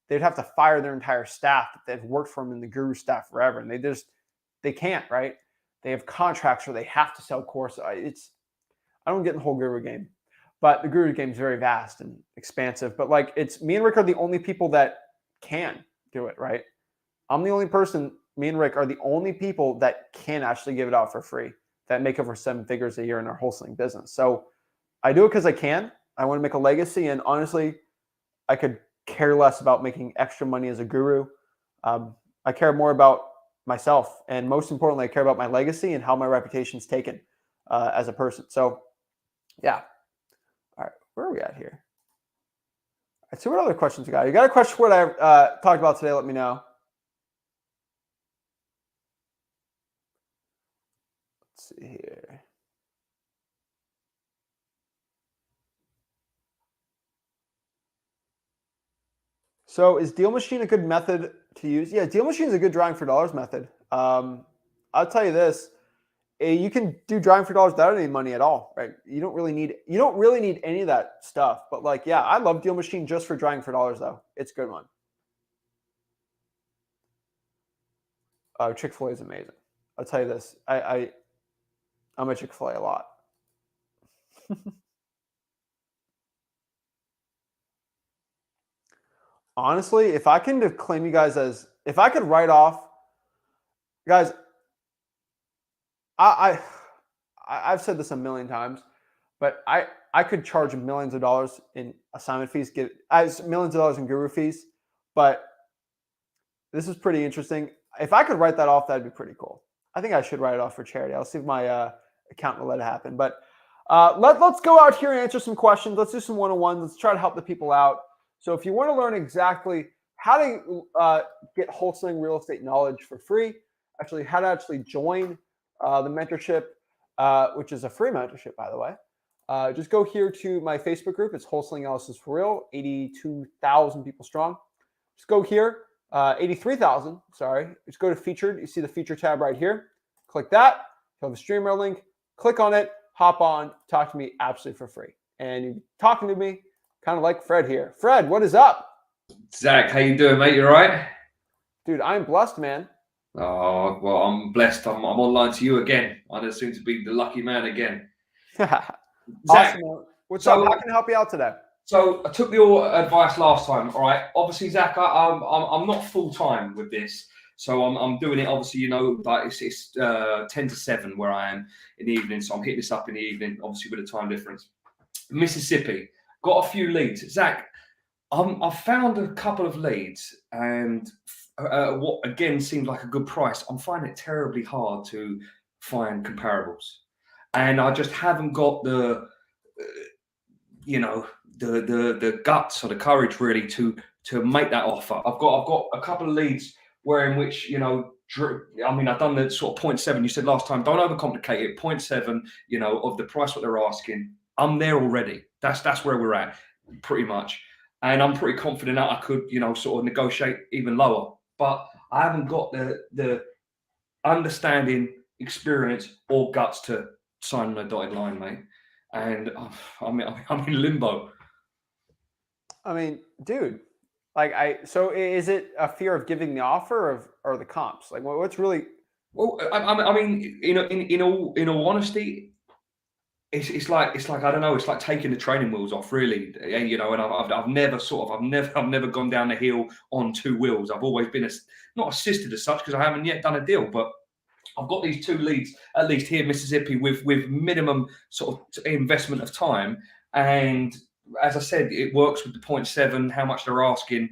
They'd have to fire their entire staff that they've worked for them in the guru staff forever. And they can't, right? They have contracts where they have to sell courses. I don't get in the whole guru game, but the guru game is very vast and expansive. But like, it's me and Rick are the only people that can do it, right? I'm the only person, me and Rick are the only people that can actually give it out for free, that make over 7 figures a year in our wholesaling business. So I do it because I can. I want to make a legacy. And honestly, I could care less about making extra money as a guru. I care more about myself. And most importantly, I care about my legacy and how my reputation is taken as a person. So yeah. All right. Where are we at here? Let's see what other questions you got. You got a question for what I talked about today? Let me know. Let's see here. So is Deal Machine a good method to use? Yeah, Deal Machine is a good drawing for dollars method. I'll tell you this. You can do drawing for dollars without any money at all, right? You don't really need any of that stuff. But like, yeah, I love Deal Machine just for drawing for dollars though. It's a good one. Chick-fil-A is amazing. I'll tell you this. I'm a Chick-fil-A a lot. Honestly, if I can claim you guys if I could write off, guys, I've said this a million times, but I could charge millions of dollars in assignment fees, get millions of dollars in guru fees, but this is pretty interesting. If I could write that off, that'd be pretty cool. I think I should write it off for charity. I'll see if my accountant will let it happen. But let's go out here and answer some questions. Let's do some one-on-ones. Let's try to help the people out. So if you want to learn exactly how to get wholesaling real estate knowledge for free, actually how to actually join the mentorship, which is a free mentorship, by the way, just go here to my Facebook group. It's Wholesaling Analysis for Real, 82,000 people strong. Just go here, 83,000, sorry. Just go to featured. You see the feature tab right here. Click that. You have a streamer link. Click on it. Hop on. Talk to me absolutely for free. And you're talking to me kind of like Fred here. Fred, what is up? Zach, how you doing, mate? You all right? Dude, I'm blessed, man. Oh, well, I'm blessed. I'm online to you again. I just seem to be the lucky man again. Zach, Zach, what's up? How can I help you out today? So I took your advice last time, all right? Obviously, Zach, I'm not full-time with this. So I'm doing it, obviously, you know, like it's 10 to 7 where I am in the evening. So I'm hitting this up in the evening, obviously with the time difference. Mississippi, got a few leads. Zach, I've found a couple of leads and what again seems like a good price. I'm finding it terribly hard to find comparables. And I just haven't got the, the guts or the courage really to to make that offer. I've got a couple of leads where in which, you know, I mean, I've done the sort of 0.7. You said last time, don't overcomplicate it. 0.7, you know, of the price what they're asking. I'm there already. That's where we're at, pretty much. And I'm pretty confident that I could, you know, sort of negotiate even lower. But I haven't got the understanding, experience, or guts to sign on a dotted line, mate. And I'm in limbo. I mean, dude, like so is it a fear of giving the offer or the comps? Like what's really? Well, I mean, in all honesty, it's like I don't know. It's like taking the training wheels off, really. You know, and I've never gone down the hill on two wheels. I've always been not assisted as such because I haven't yet done a deal, but I've got these two leads, at least here in Mississippi, with minimum sort of investment of time. And as I said, it works with the 0.7, how much they're asking.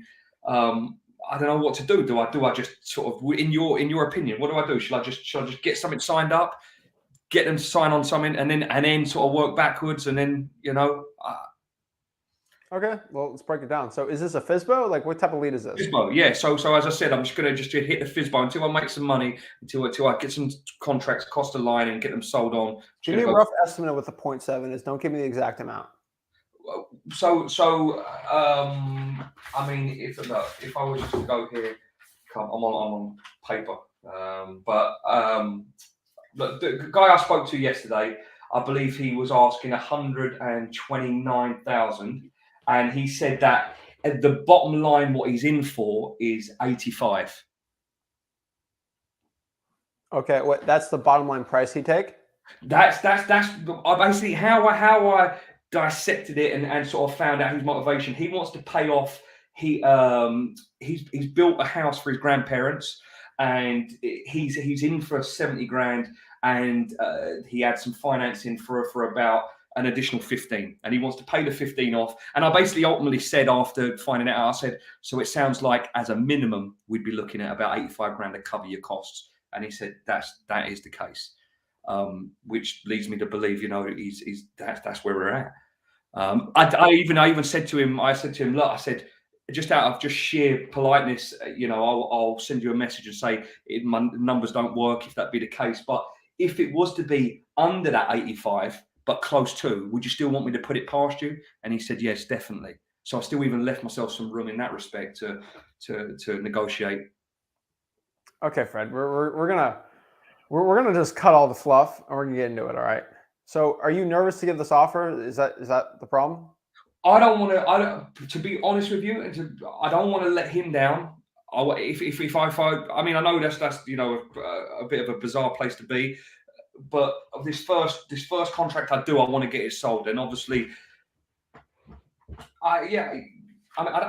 I don't know what to do. Do I just sort of, in your opinion, what do I do? Should I just get something signed up, get them to sign on something, and then sort of work backwards, and then, you know? Okay, well, let's break it down. So is this a FSBO? Like what type of lead is this? FSBO, yeah. So as I said, I'm just going to hit the FSBO until I make some money, until I get some contracts across the line and get them sold on. Give me a rough estimate of what the 0.7 is. Don't give me the exact amount. So I mean, if I was just to go here, I'm on paper. Look, the guy I spoke to yesterday, I believe he was asking 129,000, and he said that at the bottom line, what he's in for is 85. Okay, that's the bottom line price he'd take? That's basically how I dissected it and sort of found out his motivation. He wants to pay off. He's built a house for his grandparents, and he's in for 70 grand, and he had some financing for about an additional 15, and he wants to pay the 15 off. And I basically ultimately said, after finding it out, I said, so it sounds like as a minimum we'd be looking at about 85 grand to cover your costs. And he said that is the case, which leads me to believe, you know, that's where we're at. I even said to him, look, I said, just out of just sheer politeness, you know, I'll send you a message and say my numbers don't work if that be the case. But if it was to be under that 85, but close to, would you still want me to put it past you? And he said, yes, definitely. So I still even left myself some room in that respect to negotiate. Okay, Fred, we're gonna just cut all the fluff and we're gonna get into it. All right. So, are you nervous to give this offer? Is that the problem? I don't want to be honest with you. I don't want to let him down. I mean, I know that's you know a bit of a bizarre place to be, but this first contract I want to get it sold, and obviously, I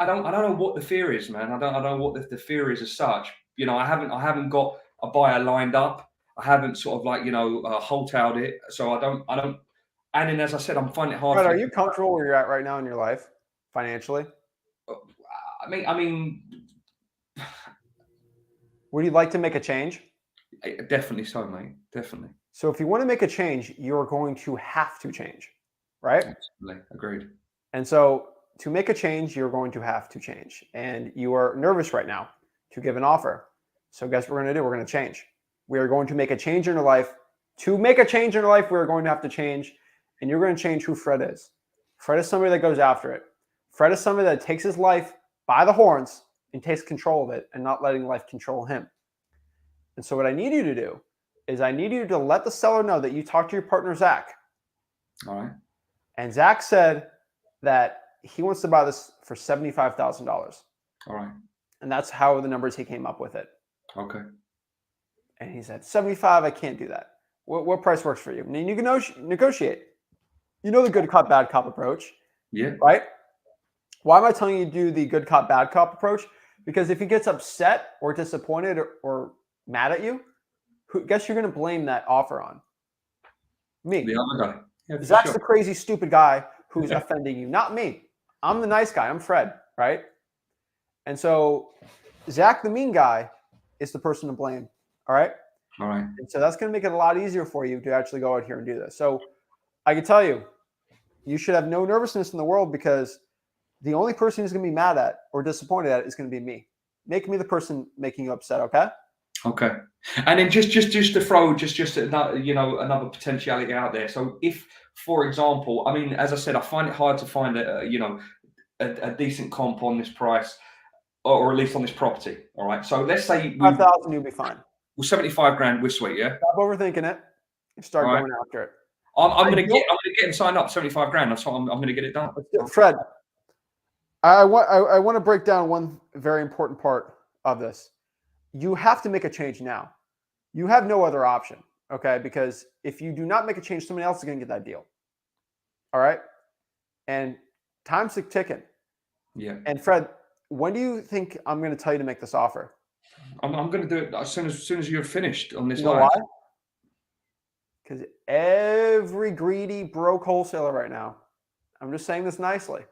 don't know what the fear is, man. I don't know what the fear is as such. You know, I haven't got a buyer lined up. I haven't sort of like, you know, wholesale it. So I don't. And then, as I said, I'm finding it hard. But are you comfortable where you're at right now in your life, financially? I mean, would you like to make a change? Definitely so, mate. Definitely. So if you want to make a change, you're going to have to change, right? Absolutely. Agreed. And so to make a change, you're going to have to change. And you are nervous right now to give an offer. So guess what we're going to do? We're going to change. We are going to make a change in your life. To make a change in your life, we're going to have to change. And you're going to change who Fred is. Fred is somebody that goes after it. Fred is somebody that takes his life by the horns and takes control of it and not letting life control him. And so what I need you to do is I need you to let the seller know that you talked to your partner, Zach. All right. And Zach said that he wants to buy this for $75,000. All right. And that's how the numbers he came up with it. Okay. And he said, 75, I can't do that. What price works for you? And then you can negotiate. You know the good cop, bad cop approach. Yeah. Right? Why am I telling you to do the good cop, bad cop approach? Because if he gets upset or disappointed or mad at you, guess you're going to blame that offer on? Me. The other guy. Yeah, Zach's the crazy, stupid guy who's offending you, not me. I'm the nice guy. I'm Fred, right? And so Zach, the mean guy, is the person to blame. All right? All right. And so that's going to make it a lot easier for you to actually go out here and do this. So I can tell you, you should have no nervousness in the world because the only person who's going to be mad at or disappointed at it is going to be me. Make me the person making you upset, okay? Okay. And then just to throw just another, another potentiality out there. So if, for example, I mean, as I said, I find it hard to find a decent comp on this price, or at least on this property. All right. So let's say 5,000, you'll be fine. Well, 75 grand, we're sweet, yeah. Stop overthinking it. And start going after it. I'm gonna get him signed up 75 grand. That's what I'm gonna get it done. Fred, I want to break down one very important part of this. You have to make a change now. You have no other option, okay? Because if you do not make a change, somebody else is going to get that deal. All right? And time's ticking. Yeah. And Fred, when do you think I'm going to tell you to make this offer? I'm going to do it as soon as you're finished on this You know line. why? Because every greedy, broke wholesaler right now, I'm just saying this nicely,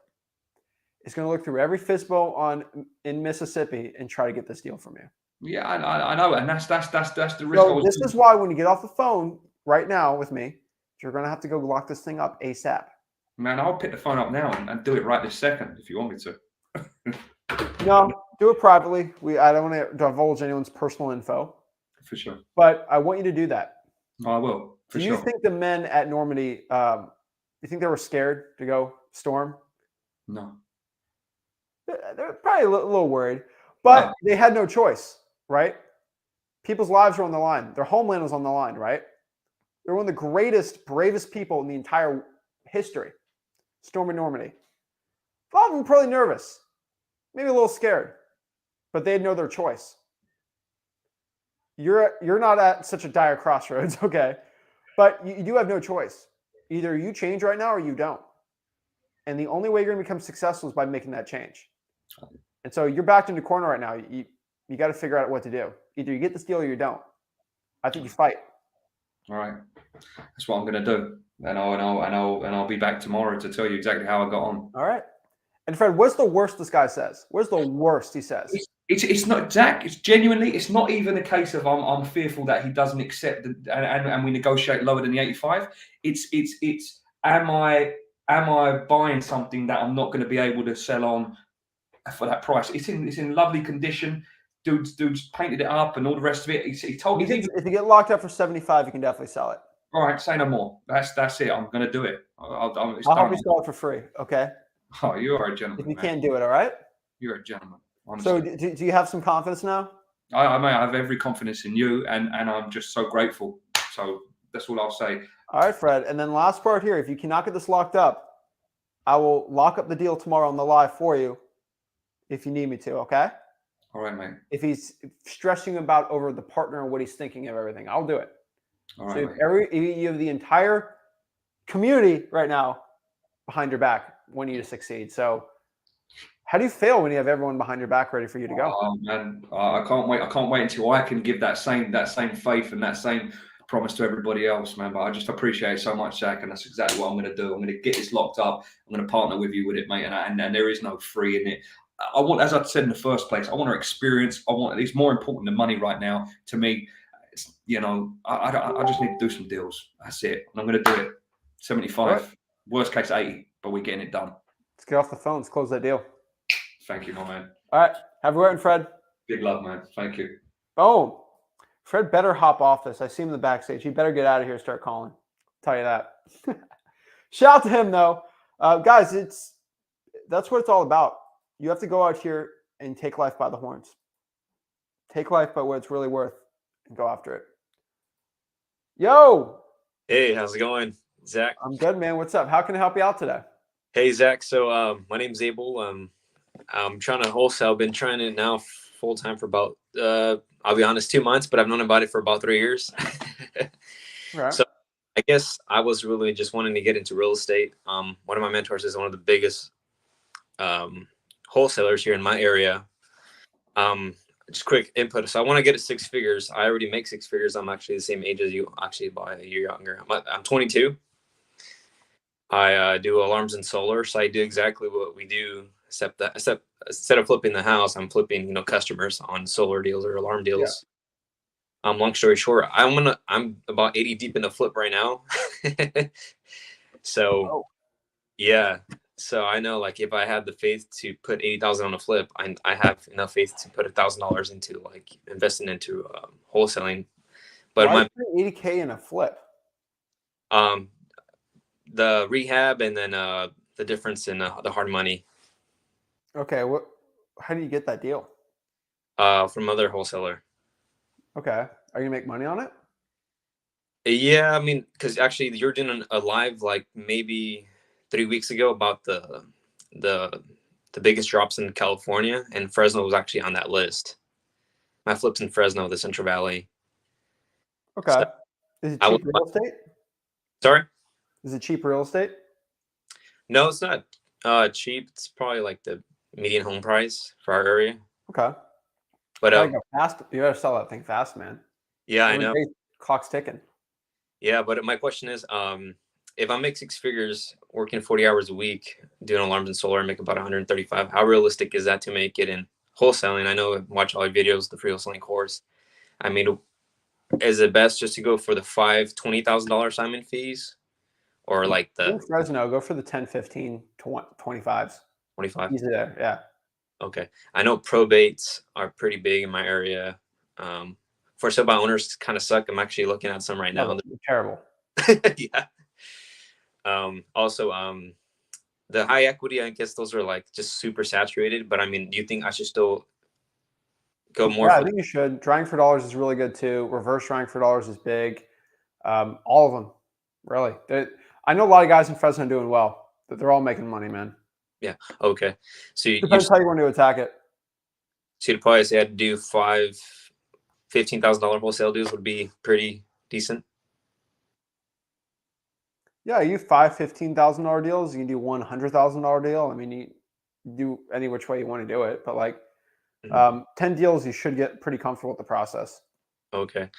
is going to look through every fistbowl in Mississippi and try to get this deal from you. Yeah, I know, and that's the risk. So this is why when you get off the phone right now with me, you're going to have to go lock this thing up ASAP. Man, I'll pick the phone up now and do it right this second if you want me to. No, do it privately. I don't want to divulge anyone's personal info. For sure. But I want you to do that. I will. For do sure. you think the men at Normandy, you think they were scared to go storm? No. They're probably a little worried, but they had no choice, right? People's lives were on the line. Their homeland was on the line, right? They're one of the greatest, bravest people in the entire history. Storming Normandy. A lot of them probably nervous, maybe a little scared, but they had no other choice. You're not at such a dire crossroads, okay? But you do have no choice. Either you change right now or you don't. And the only way you're going to become successful is by making that change. And so you're backed into corner right now. You got to figure out what to do. Either you get this deal or you don't. I think you fight. All right, that's what I'm going to do, and I'll be back tomorrow to tell you exactly how I got on. All right. And Fred, what's the worst this guy says? What's the worst he says? It's not, Zach. It's genuinely. It's not even a case of I'm fearful that he doesn't accept and we negotiate lower than the 85. It's am I buying something that I'm not going to be able to sell on for that price? It's in lovely condition. Dude's painted it up and all the rest of it. He told me if you get locked up for 75, you can definitely sell it. All right, say no more. That's it. I'm going to do it. I'll help you sell it for free. Okay. Oh, you are a gentleman. If you can't do it, all right. You're a gentleman. Honestly. So do you have some confidence now? I have every confidence in you, and I'm just so grateful. So that's all I'll say. All right, Fred. And then last part here, if you cannot get this locked up, I will lock up the deal tomorrow on the live for you if you need me to, okay? All right, mate. If he's stressing about over the partner and what he's thinking of everything, I'll do it. All right, so you have the entire community right now behind your back wanting you to succeed. So how do you feel when you have everyone behind your back ready for you to go? Oh man, I can't wait. I can't wait until I can give that same faith and that same promise to everybody else, man. But I just appreciate it so much, Zach, and that's exactly what I'm going to do. I'm going to get this locked up. I'm going to partner with you with it, mate. And there is no free in it. I want, as I said in the first place, I want our experience. It's more important than money right now to me. It's, I just need to do some deals. That's it. And I'm going to do it. 75, right. Worst case 80, but we're getting it done. Let's get off the phone. Let's close that deal. Thank you, my man. All right. Have a good one, Fred. Big love, man. Thank you. Oh, Fred better hop off this. I see him in the backstage. He better get out of here and start calling. I'll tell you that. Shout out to him, though. Guys, that's what it's all about. You have to go out here and take life by the horns. Take life by what it's really worth and go after it. Yo. Hey, how's it going, Zach? I'm good, man. What's up? How can I help you out today? Hey, Zach. So my name's Abel. I'm trying to wholesale. Been trying it now full time for about, I'll be honest, 2 months, but I've known about it for about 3 years. Right. So I guess I was really just wanting to get into real estate. One of my mentors is one of the biggest wholesalers here in my area. Just quick input. So I want to get to 6 figures. I already make 6 figures. I'm actually the same age as you, actually by a year younger. I'm 22. I do alarms and solar. So I do exactly what we do, except instead of flipping the house, I'm flipping, customers on solar deals or alarm deals. Yeah. Long story short, I'm about 80 deep in the flip right now. So, yeah. So I know, like, if I had the faith to put 80,000 on a flip, I have enough faith to put $1,000 into like investing into wholesaling. But Why my 80K in a flip? um the rehab and then the difference in the hard money Okay, how do you get that deal? from other wholesaler. Okay, are you gonna make money on it? Yeah, I mean, because actually you're doing a live like maybe 3 weeks ago about the biggest drops in California, and Fresno was actually on that list. My flips in Fresno, the Central Valley. Okay, So is it I cheap was real estate? sorry. Is it cheap real estate? No, it's not cheap. It's probably like the median home price for our area. Okay, But gotta go fast. You gotta sell that thing fast, man. yeah, I Every know. day, clock's ticking. Yeah, but my question is, if I make six figures working 40 hours a week, doing alarms and solar, and make about 135, how realistic is that to make it in wholesaling? I know I watch all your videos, the free wholesaling course. I mean, is it best just to go for the $20,000 assignment fees or like In the Fresno, go for the 10, 15, 25s. 25? Easy there, yeah. Okay. I know probates are pretty big in my area. For sale by owners kind of suck. I'm actually looking at some right now. No, they're terrible. Yeah. Also, the high equity, I guess those are like just super saturated. But I mean, do you think I should still go more Yeah, I for think you should. Drying for dollars is really good too. Reverse drying for dollars is big. All of them, really. I know a lot of guys in Fresno doing well. But they're all making money, man. Yeah. Okay. So you Depends how you want to attack it. should probably say I'd do $15,000 wholesale deals would be pretty decent. Yeah, you five $15,000 deals. You can do $100,000 deal. I mean, you do any which way you want to do it, but like Mhm. 10 deals, you should get pretty comfortable with the process. Okay.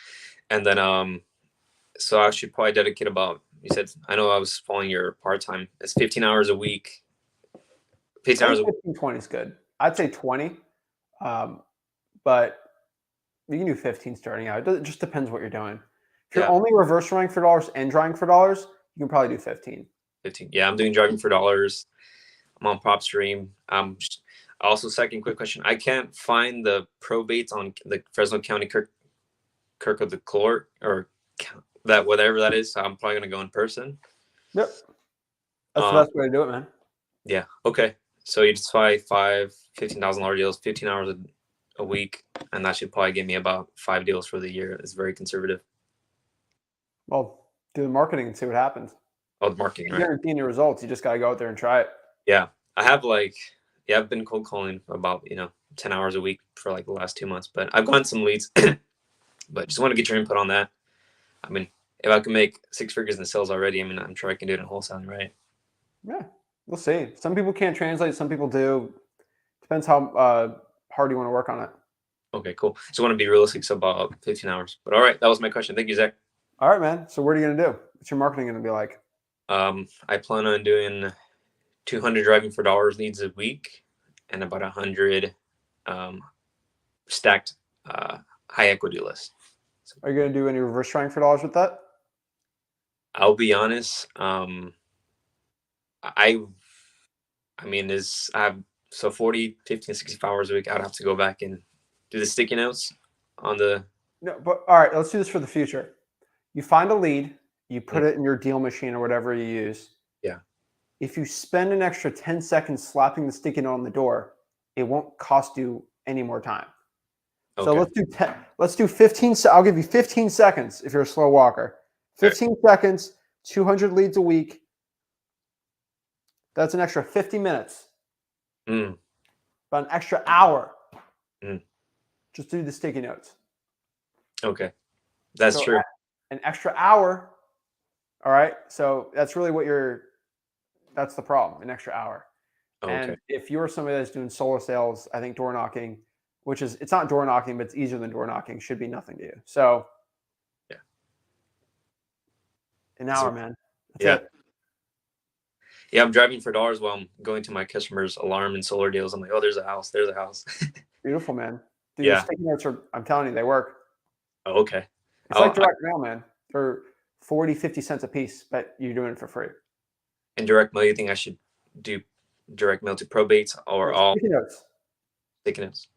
And then so I should probably dedicate about, you said, I know I was following your part-time. It's 15 hours a week. 15 I hours think a week. 15, 20 is good. I'd say 20, but you can do 15 starting out. It just depends what you're doing. If you're Yeah, only reverse drying for dollars and drying for dollars, you can probably do 15. 15. Yeah, I'm doing driving for dollars. I'm on prop stream. Also, second quick question. I can't find the probates on the Fresno County Kirk of the Court or that, whatever that is. So I'm probably going to go in person. Yep. That's the Um, best way to do it, man. yeah. Okay. So you just buy $15,000 deals, 15 hours a week, and that should probably give me about 5 deals for the year. It's very conservative. Well, do the marketing and see what happens. Oh, the marketing, You right? guarantee any results. You just got to go out there and try it. Yeah. I have I've been cold calling for about, 10 hours a week for like the last 2 months, but I've gotten some leads, but just want to get your input on that. I mean, if I can make 6 figures in sales already, I mean, I'm sure I can do it in wholesaling, right? Yeah, we'll see. Some people can't translate. Some people do. Depends how hard you want to work on it. Okay, cool. Just want to be realistic. So about 15 hours, but all right. That was my question. Thank you, Zach. All right, man. So what are you going to do? What's your marketing going to be like? I plan on doing 200 driving for dollars leads a week and about 100 stacked high equity lists. Are you going to do any reverse trying for dollars with that? I'll be honest. I mean, I have 40, 50, 65 hours a week. I'd have to go back and do the sticky notes on the. No, but all right, let's do this for the future. You find a lead, you put it in your deal machine or whatever you use. Yeah. If you spend an extra 10 seconds slapping the sticky note on the door, it won't cost you any more time. Okay. So let's do 15. I'll give you 15 seconds if you're a slow walker. 15 seconds, 200 leads a week. That's an extra 50 minutes. Mm. About an extra hour. Mm. Just do the sticky notes. Okay. That's true. An extra hour. All right. So that's really that's the problem, an extra hour. Okay. And if you're somebody that's doing solar sales, I think door knocking, it's not door knocking, but it's easier than door knocking, should be nothing to you. So yeah. An hour, man. That's yeah. it. Yeah, I'm driving for dollars while I'm going to my customers' alarm and solar deals. I'm like, oh, there's a house. There's a house. Beautiful, man. Dude, Yeah. those sticky notes I'm telling you, they work. Oh, okay. It's like direct mail, man. They're 40, 50 cents a piece, but you're doing it for free. And direct mail, you think I should do direct mail to probates or all Sticky notes. sticky notes?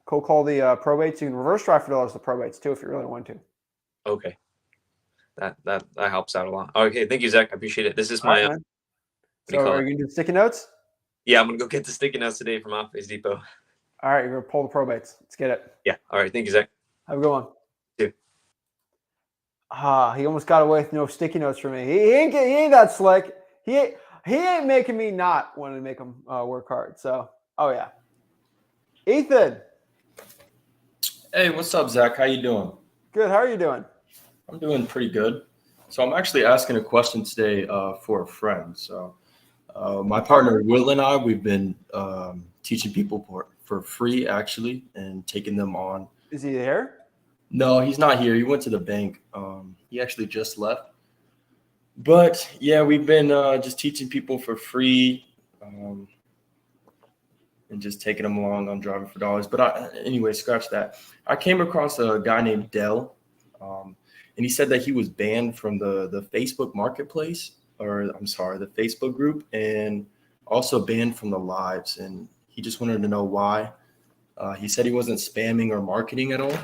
Cold call the probates. You can reverse drive for dollars the probates too if you really want to. Okay. That helps out a lot. Okay, thank you, Zach. I appreciate it. This is All right, my man. do you So call are it? you gonna do sticky notes? Yeah, I'm gonna go get the sticky notes today from Office Depot. All right, you're gonna pull the probates. Let's get it. Yeah. All right. Thank you, Zach. Have a good one. Dude. He almost got away with no sticky notes for me. He ain't that slick. He ain't making me not want to make him work hard. So, oh yeah. Ethan, Hey, what's up, Zach? How you doing? good. How are you doing? I'm doing pretty good. So I'm actually asking a question today for a friend. So my partner Will and I, we've been teaching people for free actually, and taking them on. Is he there? No, he's not here. He went to the bank. He actually just left. But yeah, we've been just teaching people for free. And just taking them along on driving for dollars. But anyway, scratch that. I came across a guy named Dell, and he said that he was banned from the Facebook marketplace, or I'm sorry, the Facebook group, and also banned from the lives. And he just wanted to know why. He said he wasn't spamming or marketing at all.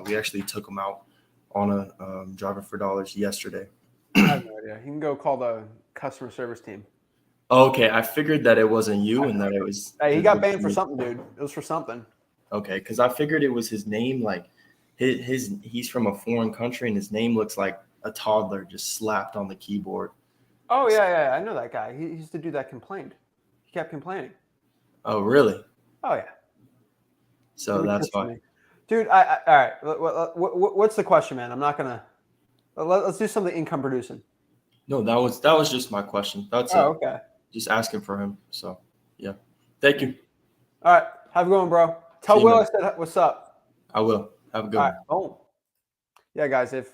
We actually took him out on a driving for dollars yesterday. I have no idea. You can go call the customer service team. Okay, I figured that it wasn't you and that it was. Hey, he got banned for something, dude. It was for something. Okay, because I figured it was his name. Like he's from a foreign country and his name looks like a toddler just slapped on the keyboard. Oh yeah. I know that guy. He used to do that. Complained. He kept complaining. Oh, really? Oh yeah. So that's why. Dude, all right. What's the question, man? I'm not gonna. Let's do something income producing. No, that was just my question. That's it. Okay. Just asking for him. So yeah, thank you. All right. Have a good one, bro. Tell See you, Will I man. said what's up. I will. Have a good All one. right. Boom. Yeah, guys. If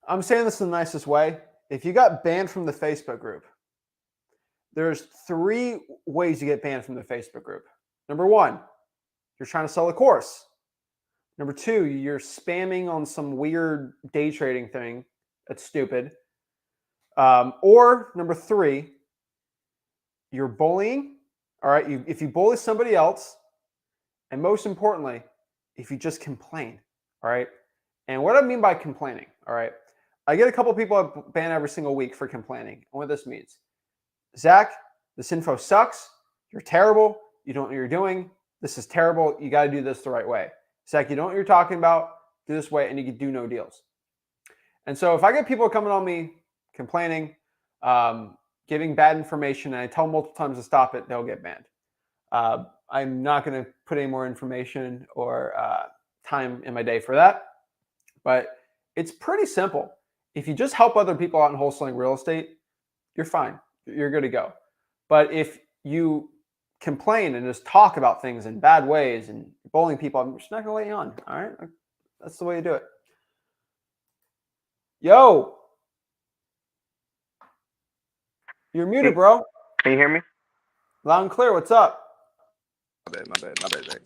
I'm saying this in the nicest way, if you got banned from the Facebook group, there's 3 ways you get banned from the Facebook group. Number 1, you're trying to sell a course. Number 2, you're spamming on some weird day trading thing that's stupid. Or number 3, you're bullying. All right. If you bully somebody else, and most importantly, if you just complain. All right. And what I mean by complaining, all right, I get a couple people banned every single week for complaining. And what this means, Zach, this info sucks. You're terrible. You don't know what you're doing. This is terrible. You got to do this the right way. Zach, you don't know what you're talking about. Do this way, and you can do no deals. And so if I get people coming on me complaining, giving bad information, and I tell them multiple times to stop it, they'll get banned. I'm not going to put any more information or time in my day for that. But it's pretty simple. If you just help other people out in wholesaling real estate, you're fine. You're good to go. But if you complain and just talk about things in bad ways and bullying people, I'm just not going to let you on. All right? That's the way you do it. Yo. You're muted, bro. Can you hear me? Loud and clear. What's up? My bad, Zach.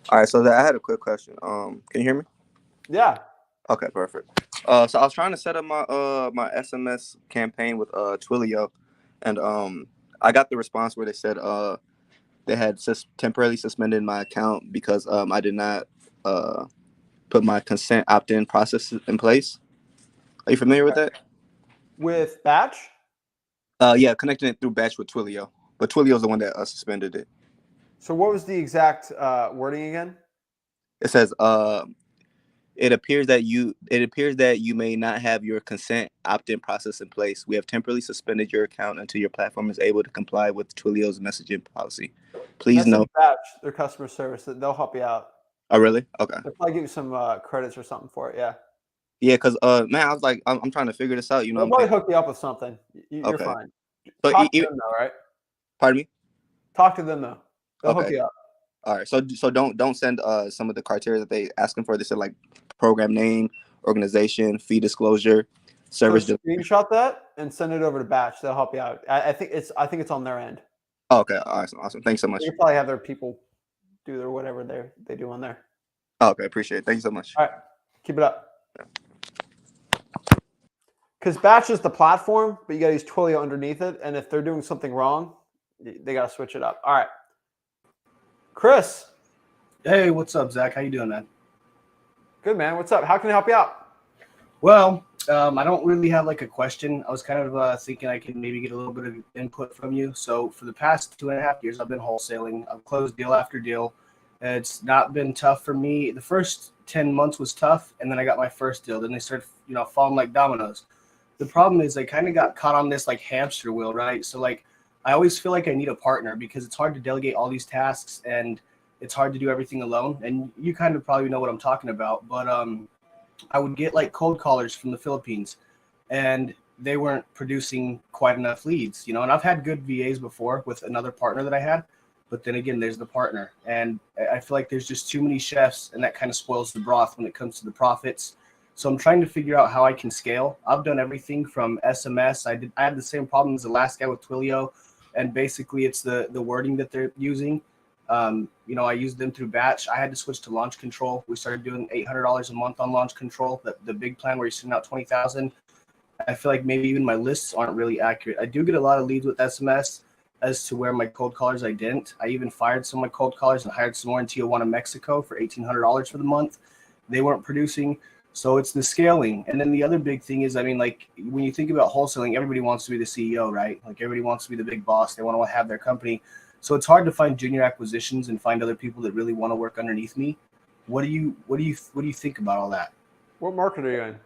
All right, so I had a quick question. Can you hear me? Yeah. Okay, perfect. So I was trying to set up my my SMS campaign with Twilio, and I got the response where they said they had temporarily suspended my account because I did not put my consent opt-in process in place. Are you familiar with that? With Batch? Yeah, connecting it through Batch with Twilio, but Twilio's the one that suspended it. So what was the exact wording again? It says it appears that you may not have your consent opt-in process in place. We have temporarily suspended your account until your platform is able to comply with Twilio's messaging policy. Please note. Batch, their customer service, they'll help you out. Oh, really? Okay. They'll probably give you some credits or something for it. Yeah. Yeah, because man, I was like, I'm trying to figure this out. You know, They'll probably hook you up with something. You're Okay. fine. So Talk to them though, right? Pardon me? Talk to them though. They'll hook Okay. you up. All right. So don't send some of the criteria that they asking for. They said like program name, organization, fee disclosure, service. So screenshot that and send it over to Batch. They'll help you out. I think it's on their end. Oh, okay. Awesome. Thanks so much. You probably have their people do their whatever they do on there. Oh, okay. Appreciate it. Thank you so much. All right. Keep it up. Because Batch is the platform, but you got to use Twilio underneath it. And if they're doing something wrong, They got to switch it up. All right. Chris. Hey, what's up, Zach? How you doing, man? Good, man. What's up? How can I help you out? Well, I don't really have like a question. I was kind of thinking I could maybe get a little bit of input from you. So for the past 2.5 years, I've been wholesaling. I've closed deal after deal. It's not been tough for me. The first 10 months was tough, and then I got my first deal. Then they started, falling like dominoes. The problem is I kind of got caught on this like hamster wheel, right? So like I always feel like I need a partner because it's hard to delegate all these tasks and it's hard to do everything alone. And you kind of probably know what I'm talking about. But I would get like cold callers from the Philippines, and they weren't producing quite enough leads, and I've had good VAs before with another partner that I had, but then again, there's the partner, and I feel like there's just too many chefs, and that kind of spoils the broth when it comes to the profits. So I'm trying to figure out how I can scale. I've done everything from SMS. I had the same problem as the last guy with Twilio, and basically it's the wording that they're using. I used them through batch. I had to switch to launch control. We started doing $800 a month on launch control, the big plan where you're sending out 20,000. I feel like maybe even my lists aren't really accurate. I do get a lot of leads with SMS as to where my cold callers I didn't. I even fired some of my cold callers and hired some more in Tijuana, Mexico for $1,800 for the month. They weren't producing. So it's the scaling. And then the other big thing is, like when you think about wholesaling, everybody wants to be the CEO, right? Like everybody wants to be the big boss. They want to have their company. So it's hard to find junior acquisitions and find other people that really want to work underneath me. What do you think about all that? What market are you in?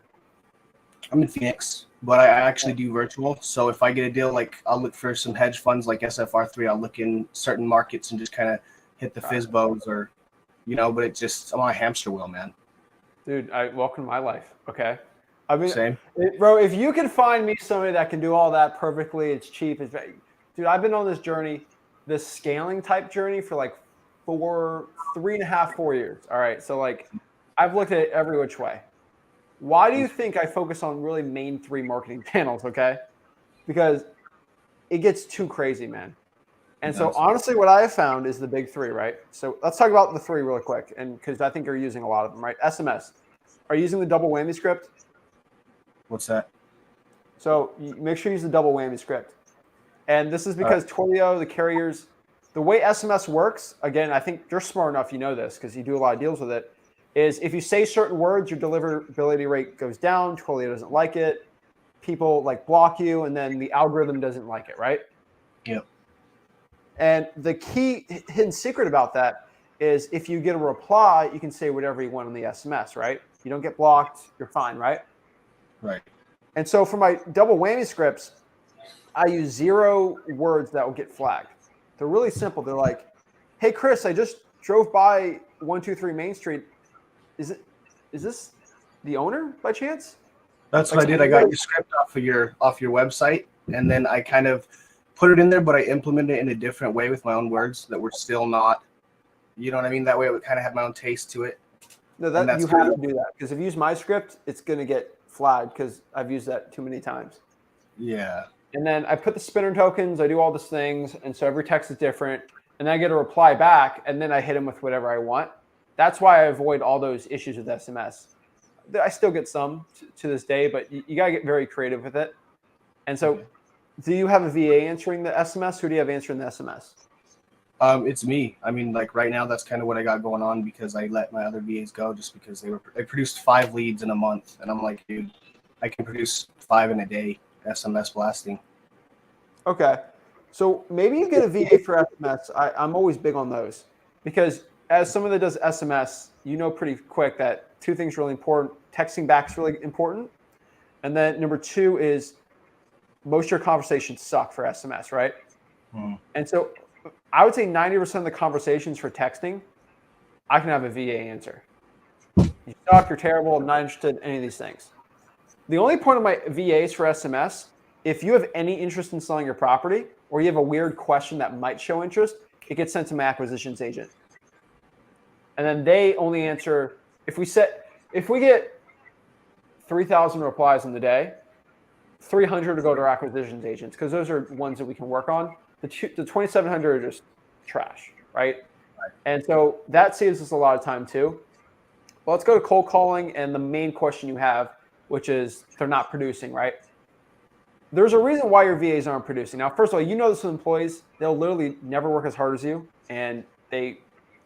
I'm in Phoenix, but I actually do virtual. So if I get a deal, like I'll look for some hedge funds like SFR3. I'll look in certain markets and just kind of hit the FISBOs or, but it just, I'm on a hamster wheel, man. Dude, welcome to my life. Okay. Same. Bro, if you can find me somebody that can do all that perfectly, it's cheap. Dude, I've been on this journey, this scaling type journey for like 3.5, 4 years. All right. So like I've looked at it every which way. Why do you think I focus on really main 3 marketing channels? Okay. Because it gets too crazy, man. And so honestly, what I have found is the big 3, right? So let's talk about the 3 really quick. And because I think you're using a lot of them, right? SMS. Are you using the double whammy script? What's that? So you make sure you use the double whammy script. And this is because Twilio, the carriers, the way SMS works, again, I think you're smart enough, you know this because you do a lot of deals with it, is if you say certain words, your deliverability rate goes down. Twilio doesn't like it. People like block you, and then the algorithm doesn't like it, right? Yep. And the key hidden secret about that is if you get a reply, you can say whatever you want on the SMS, right? You don't get blocked. You're fine, right? Right. And so for my double whammy scripts, I use 0 words that will get flagged. They're really simple. They're like, hey, Chris, I just drove by 123 Main Street. Is this the owner by chance? That's what I did. I got your script off your website, and then I kind of put it in there, but I implemented it in a different way with my own words that were still not, you know what I mean? That way it would kind of have my own taste to it. No, you have to do that because if you use my script, it's going to get flagged because I've used that too many times. Yeah. And then I put the spinner tokens, I do all these things, and so every text is different, and then I get a reply back, and then I hit them with whatever I want. That's why I avoid all those issues with SMS. I still get some to this day, but you got to get very creative with it. And so do you have a VA answering the SMS? Who do you have answering the SMS? It's me. I mean, like right now, that's kind of what I got going on because I let my other VAs go just because they produced 5 leads in a month. And I'm like, dude, I can produce 5 in a day SMS blasting. Okay. So maybe you get a VA for SMS. I'm always big on those because as someone that does SMS, you know pretty quick that 2 things are really important. Texting back is really important. And then number 2 is most of your conversations suck for SMS, right? And so I would say 90% of the conversations for texting, I can have a VA answer. You suck, you're terrible, I'm not interested in any of these things. The only point of my VAs for SMS, if you have any interest in selling your property or you have a weird question that might show interest, it gets sent to my acquisitions agent. And then they only answer, if we get 3,000 replies in the day, 300 to go to our acquisitions agents because those are ones that we can work on. The 2,700 are just trash, right? And so that saves us a lot of time too. Well, let's go to cold calling and the main question you have, which is they're not producing, right? there's a reason why your VAs aren't producing. Now, first of all, you know this with employees, they'll literally never work as hard as you, and they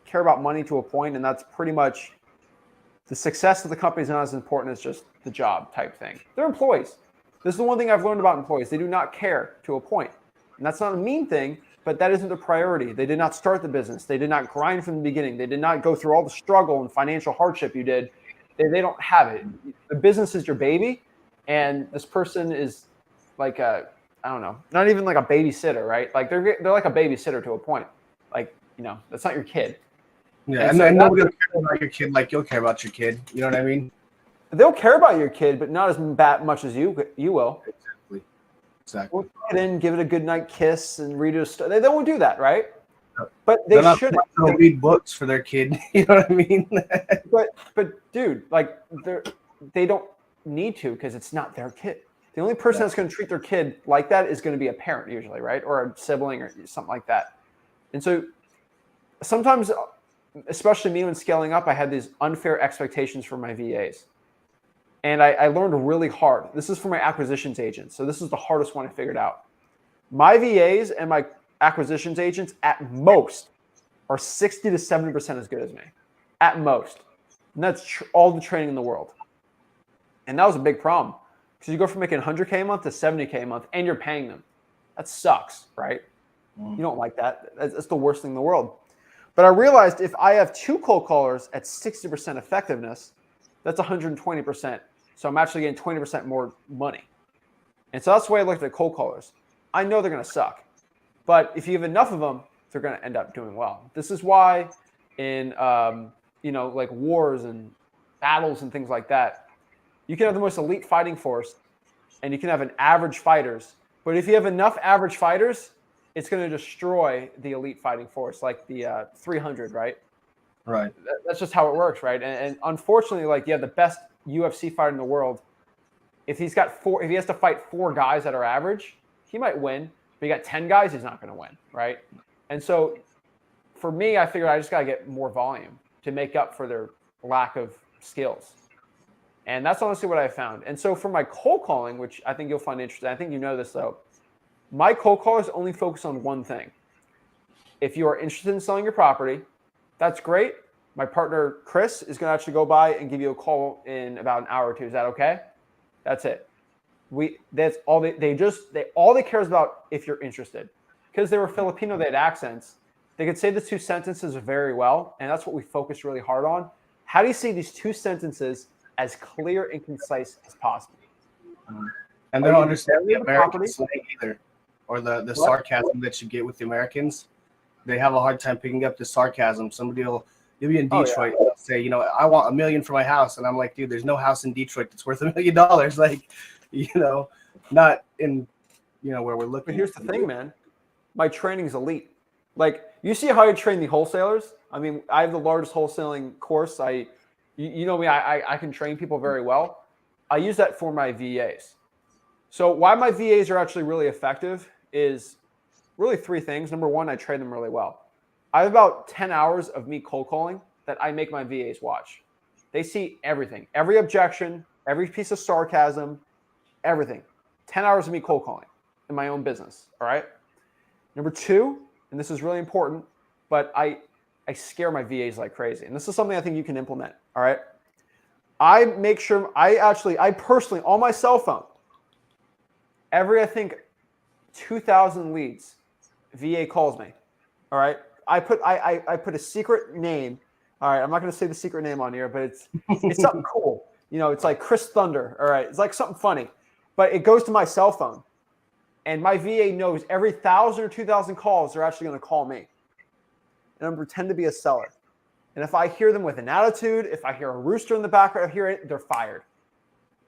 care about money to a point, and that's pretty much the success of the company is not as important as just the job type thing. They're employees. This is the one thing I've learned about employees. They do not care to a point. And that's not a mean thing, but that isn't a priority. They did not start the business. They did not grind from the beginning. They did not go through all the struggle and financial hardship you did. They don't have it. The business is your baby, and this person is like a, I don't know, not even like a babysitter, right? Like they're like a babysitter to a point. Like, you know, that's not your kid. Yeah, And and so nobody will care about your kid like you'll care about your kid. You know what I mean? they'll care about your kid, but not as much as you will. Exactly. We'll get in, give it a good night kiss, and read it a story. They won't do that, right? But They're they not shouldn't. They'll read books for their kid. You know what I mean? But dude, like they don't need to because it's not their kid. The only person that's going to treat their kid like that is going to be a parent usually, right? Or a sibling or something like that. And so sometimes, especially me when scaling up, I had these unfair expectations for my VAs. And I learned really hard. This is for my acquisitions agents. So this is the hardest one I figured out. My VAs and my acquisitions agents at most are 60 to 70% as good as me. At most. And that's all the training in the world. And that was a big problem. Because you go from making 100K a month to 70K a month and you're paying them. That sucks, right? You don't like that. That's the worst thing in the world. But I realized if I have 2 cold callers at 60% effectiveness, that's 120%. So I'm actually getting 20% more money. And so that's the way I looked at cold callers. I know they're going to suck. But if you have enough of them, they're going to end up doing well. This is why in, like wars and battles and things like that, you can have the most elite fighting force and you can have an average fighters. But if you have enough average fighters, it's going to destroy the elite fighting force, like the 300, right? Right. That's just how it works, right? And unfortunately, like you have the best UFC fighter in the world. If he has to fight 4 guys that are average, he might win. But you got 10 guys, he's not going to win, right? And so for me, I figured I just got to get more volume to make up for their lack of skills. And that's honestly what I found. And so for my cold calling, which I think you'll find interesting, I think you know this though, my cold callers only focus on one thing. If you are interested in selling your property, that's great. My partner, Chris, is going to actually go by and give you a call in about an hour or 2. Is that okay? That's it. That's all all they care is about if you're interested. Because they were Filipino, they had accents. They could say the 2 sentences very well, and that's what we focused really hard on. How do you say these 2 sentences as clear and concise as possible? And they don't understand the American slang either, or the sarcasm that you get with the Americans. They have a hard time picking up the sarcasm. You'll be in Detroit, they'll say, I want $1 million for my house, and I'm like, dude, there's no house in Detroit that's worth $1 million. Like, not in, where we're looking. But here's the thing, man. My training's elite. Like, you see how I train the wholesalers? I mean, I have the largest wholesaling course. You know me, I can train people very well. I use that for my VAs. So why my VAs are actually really effective is really 3 things. Number 1, I train them really well. I have about 10 hours of me cold calling that I make my VAs watch. They see everything, every objection, every piece of sarcasm, everything. 10 hours of me cold calling in my own business, all right? Number 2, and this is really important, but I scare my VAs like crazy. And this is something I think you can implement, all right? I make sure I personally, on my cell phone, I think 2,000 leads, VA calls me, all right? I put a secret name. All right, I'm not going to say the secret name on here, but it's something cool. It's like Chris Thunder. All right, it's like something funny, but it goes to my cell phone, and my VA knows every 1,000 or 2,000 calls they're actually going to call me, and I'm pretend to be a seller. And if I hear them with an attitude, if I hear a rooster in the background, I hear it, they're fired.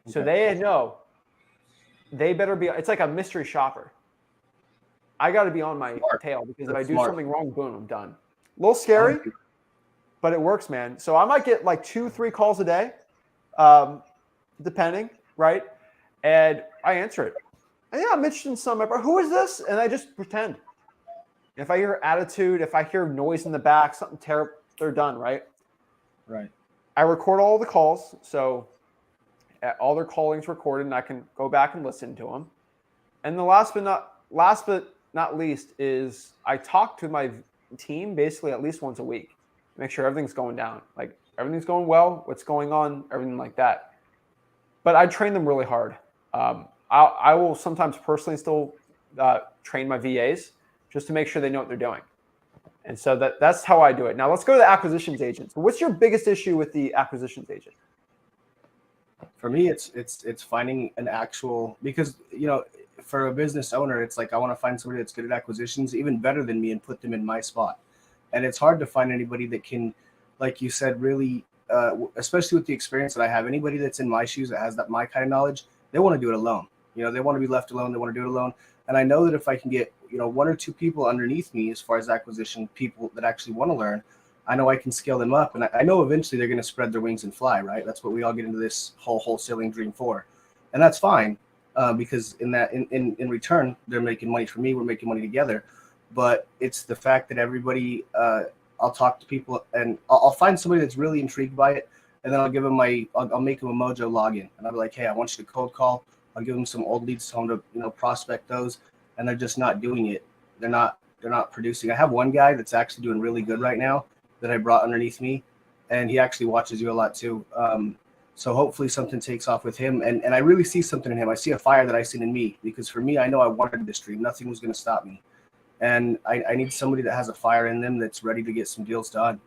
Okay. So they know they better be. It's like a mystery shopper. I got to be on my tail because if I do something wrong, boom, I'm done. A little scary, but it works, man. So I might get like 2-3 calls a day, depending, right? And I answer it. And yeah, I'm interested in some. Who is this? And I just pretend. If I hear attitude, if I hear noise in the back, something terrible, they're done, right? Right. I record all the calls, so all their callings recorded, and I can go back and listen to them. And the last but not least is I talk to my team basically at least once a week, make sure everything's going down, like everything's going well, what's going on, everything like that. But I train them really hard. I will sometimes personally still train my VAs just to make sure they know what they're doing. And so that's how I do it. Now let's go to the acquisitions agents. What's your biggest issue with the acquisitions agent? For me, it's finding an actual, because for a business owner, it's like I want to find somebody that's good at acquisitions, even better than me, and put them in my spot. And it's hard to find anybody that can, like you said, really, especially with the experience that I have. Anybody that's in my shoes that has my kind of knowledge, they want to do it alone. They want to be left alone. They want to do it alone. And I know that if I can get one or two people underneath me as far as acquisition people that actually want to learn, I know I can scale them up. And I know eventually they're going to spread their wings and fly, right? That's what we all get into this whole wholesaling dream for. And that's fine, because in return, they're making money for me. We're making money together. But it's the fact that everybody, I'll talk to people and I'll find somebody that's really intrigued by it. And then I'll give them I'll make them a Mojo login. And I'll be like, hey, I want you to cold call. I'll give them some old leads, tell them to prospect those. And they're just not doing it. They're not producing. I have one guy that's actually doing really good right now that I brought underneath me, and he actually watches you a lot too. So hopefully something takes off with him, and I really see something in him. I see a fire that I seen in me, because for me, I know I wanted this dream. Nothing was going to stop me, and I need somebody that has a fire in them that's ready to get some deals done.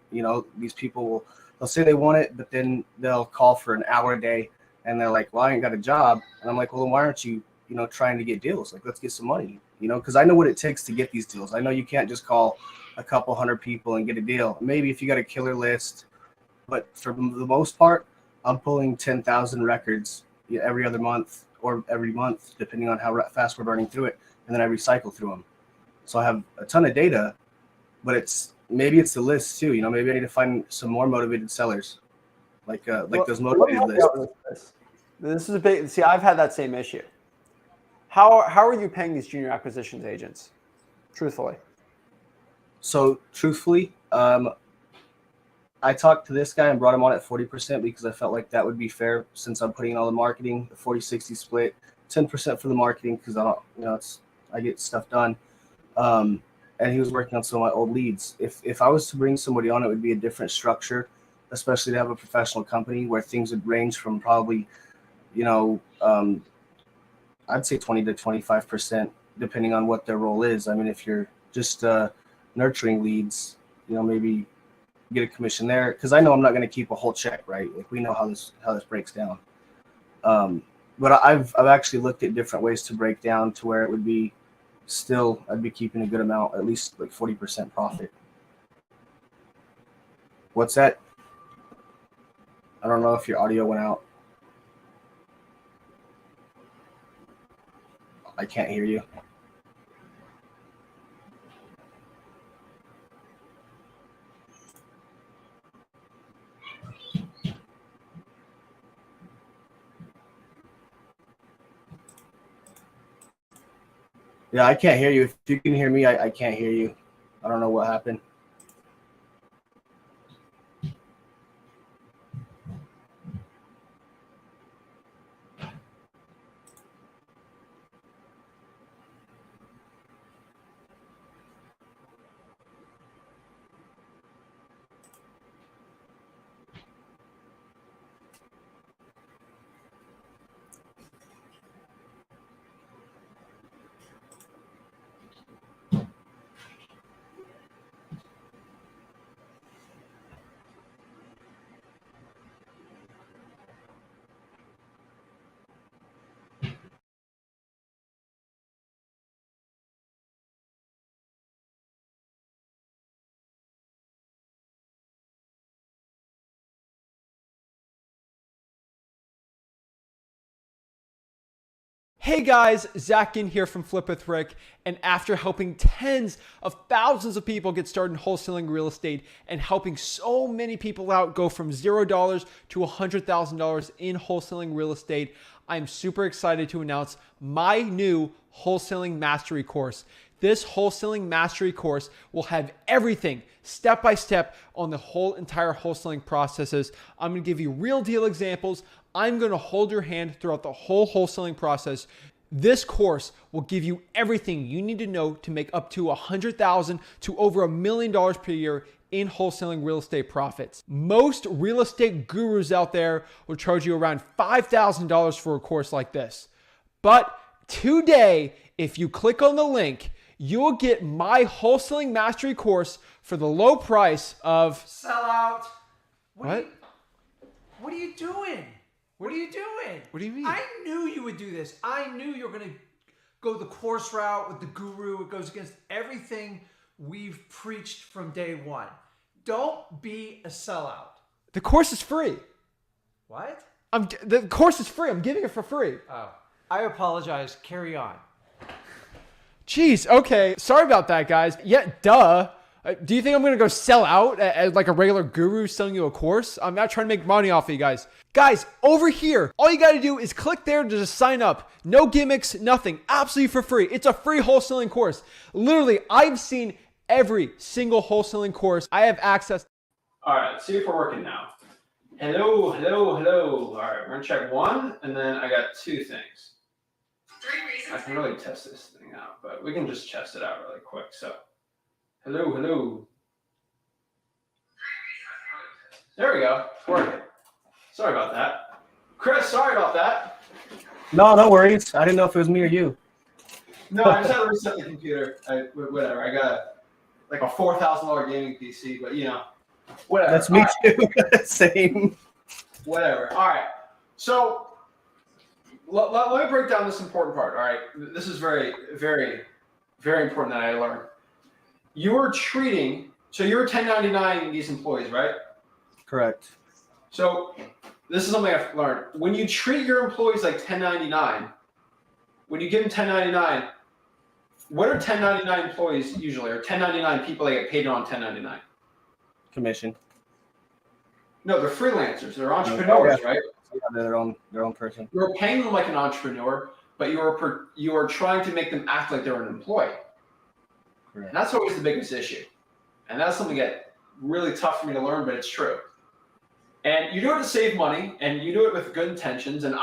These people they'll say they want it, but then they'll call for an hour a day, and they're like, well, I ain't got a job, and I'm like, well, then why aren't you trying to get deals? Like, let's get some money, because I know what it takes to get these deals. I know you can't just call a couple hundred people and get a deal. Maybe if you got a killer list, but for the most part, I'm pulling 10,000 records every other month or every month, depending on how fast we're burning through it. And then I recycle through them. So I have a ton of data, but maybe it's the list too. Maybe I need to find some more motivated sellers, like those motivated lists. This is a big, see, I've had that same issue. How are you paying these junior acquisitions agents? Truthfully. So truthfully, I talked to this guy and brought him on at 40% because I felt like that would be fair, since I'm putting in all the marketing, the 40-60 split, 10% for the marketing because I get stuff done. And he was working on some of my old leads. If I was to bring somebody on, it would be a different structure, especially to have a professional company where things would range from probably, I'd say 20 to 25%, depending on what their role is. I mean, if you're just nurturing leads, maybe get a commission there, because I know I'm not going to keep a whole check, right? Like, we know how this breaks down. But I've actually looked at different ways to break down to where it would be still, I'd be keeping a good amount, at least like 40% profit. What's that? I don't know if your audio went out. I can't hear you. Yeah, I can't hear you. If you can hear me, I can't hear you. I don't know what happened. Hey guys, Zach Ginn here from Flip with Rick, and after helping tens of thousands of people get started in wholesaling real estate and helping so many people out go from $0 to $100,000 in wholesaling real estate, I'm super excited to announce my new wholesaling mastery course. This wholesaling mastery course will have everything step by step on the whole entire wholesaling processes. I'm going to give you real deal examples. I'm going to hold your hand throughout the whole wholesaling process. This course will give you everything you need to know to make up to $100,000 to over $1 million per year in wholesaling real estate profits. Most real estate gurus out there will charge you around $5,000 for a course like this. But today, if you click on the link, you will get my wholesaling mastery course for the low price of Sellout. What? What are you doing? What are you doing? What do you mean? I knew you would do this. I knew you were going to go the course route with the guru. It goes against everything we've preached from day one. Don't be a sellout. The course is free. What? The course is free. I'm giving it for free. Oh, I apologize. Carry on. Jeez, okay. Sorry about that, guys. Yeah, duh. Do you think I'm going to go sell out as like a regular guru selling you a course? I'm not trying to make money off of you guys. Guys, over here, all you got to do is click there to just sign up. No gimmicks, nothing. Absolutely for free. It's a free wholesaling course. Literally, I've seen every single wholesaling course. I have access. All right, let's see if we're working now. Hello. All right, we're going to check one, and then I got two things. I can really test this thing out, but we can just test it out really quick. So, hello. There we go. It's working. Sorry about that. Chris, sorry about that. No worries. I didn't know if it was me or you. No, I just had to reset the computer. Whatever. I got like a $4,000 gaming PC, but whatever. That's me too. Same. Whatever. All right. So let me break down this important part. All right. This is very, very, very important that I learned. You're 1099 these employees, right? Correct. So this is something I've learned. When you treat your employees like 1099, when you give them 1099, what are 1099 employees usually? Or 1099 people that get paid on 1099? Commission. No, they're freelancers. They're entrepreneurs, right? Yeah, they're their own person. You're paying them like an entrepreneur, but you are trying to make them act like they're an employee. Correct. And that's always the biggest issue. And that's something that really tough for me to learn, but it's true. And you do it to save money, and you do it with good intentions. And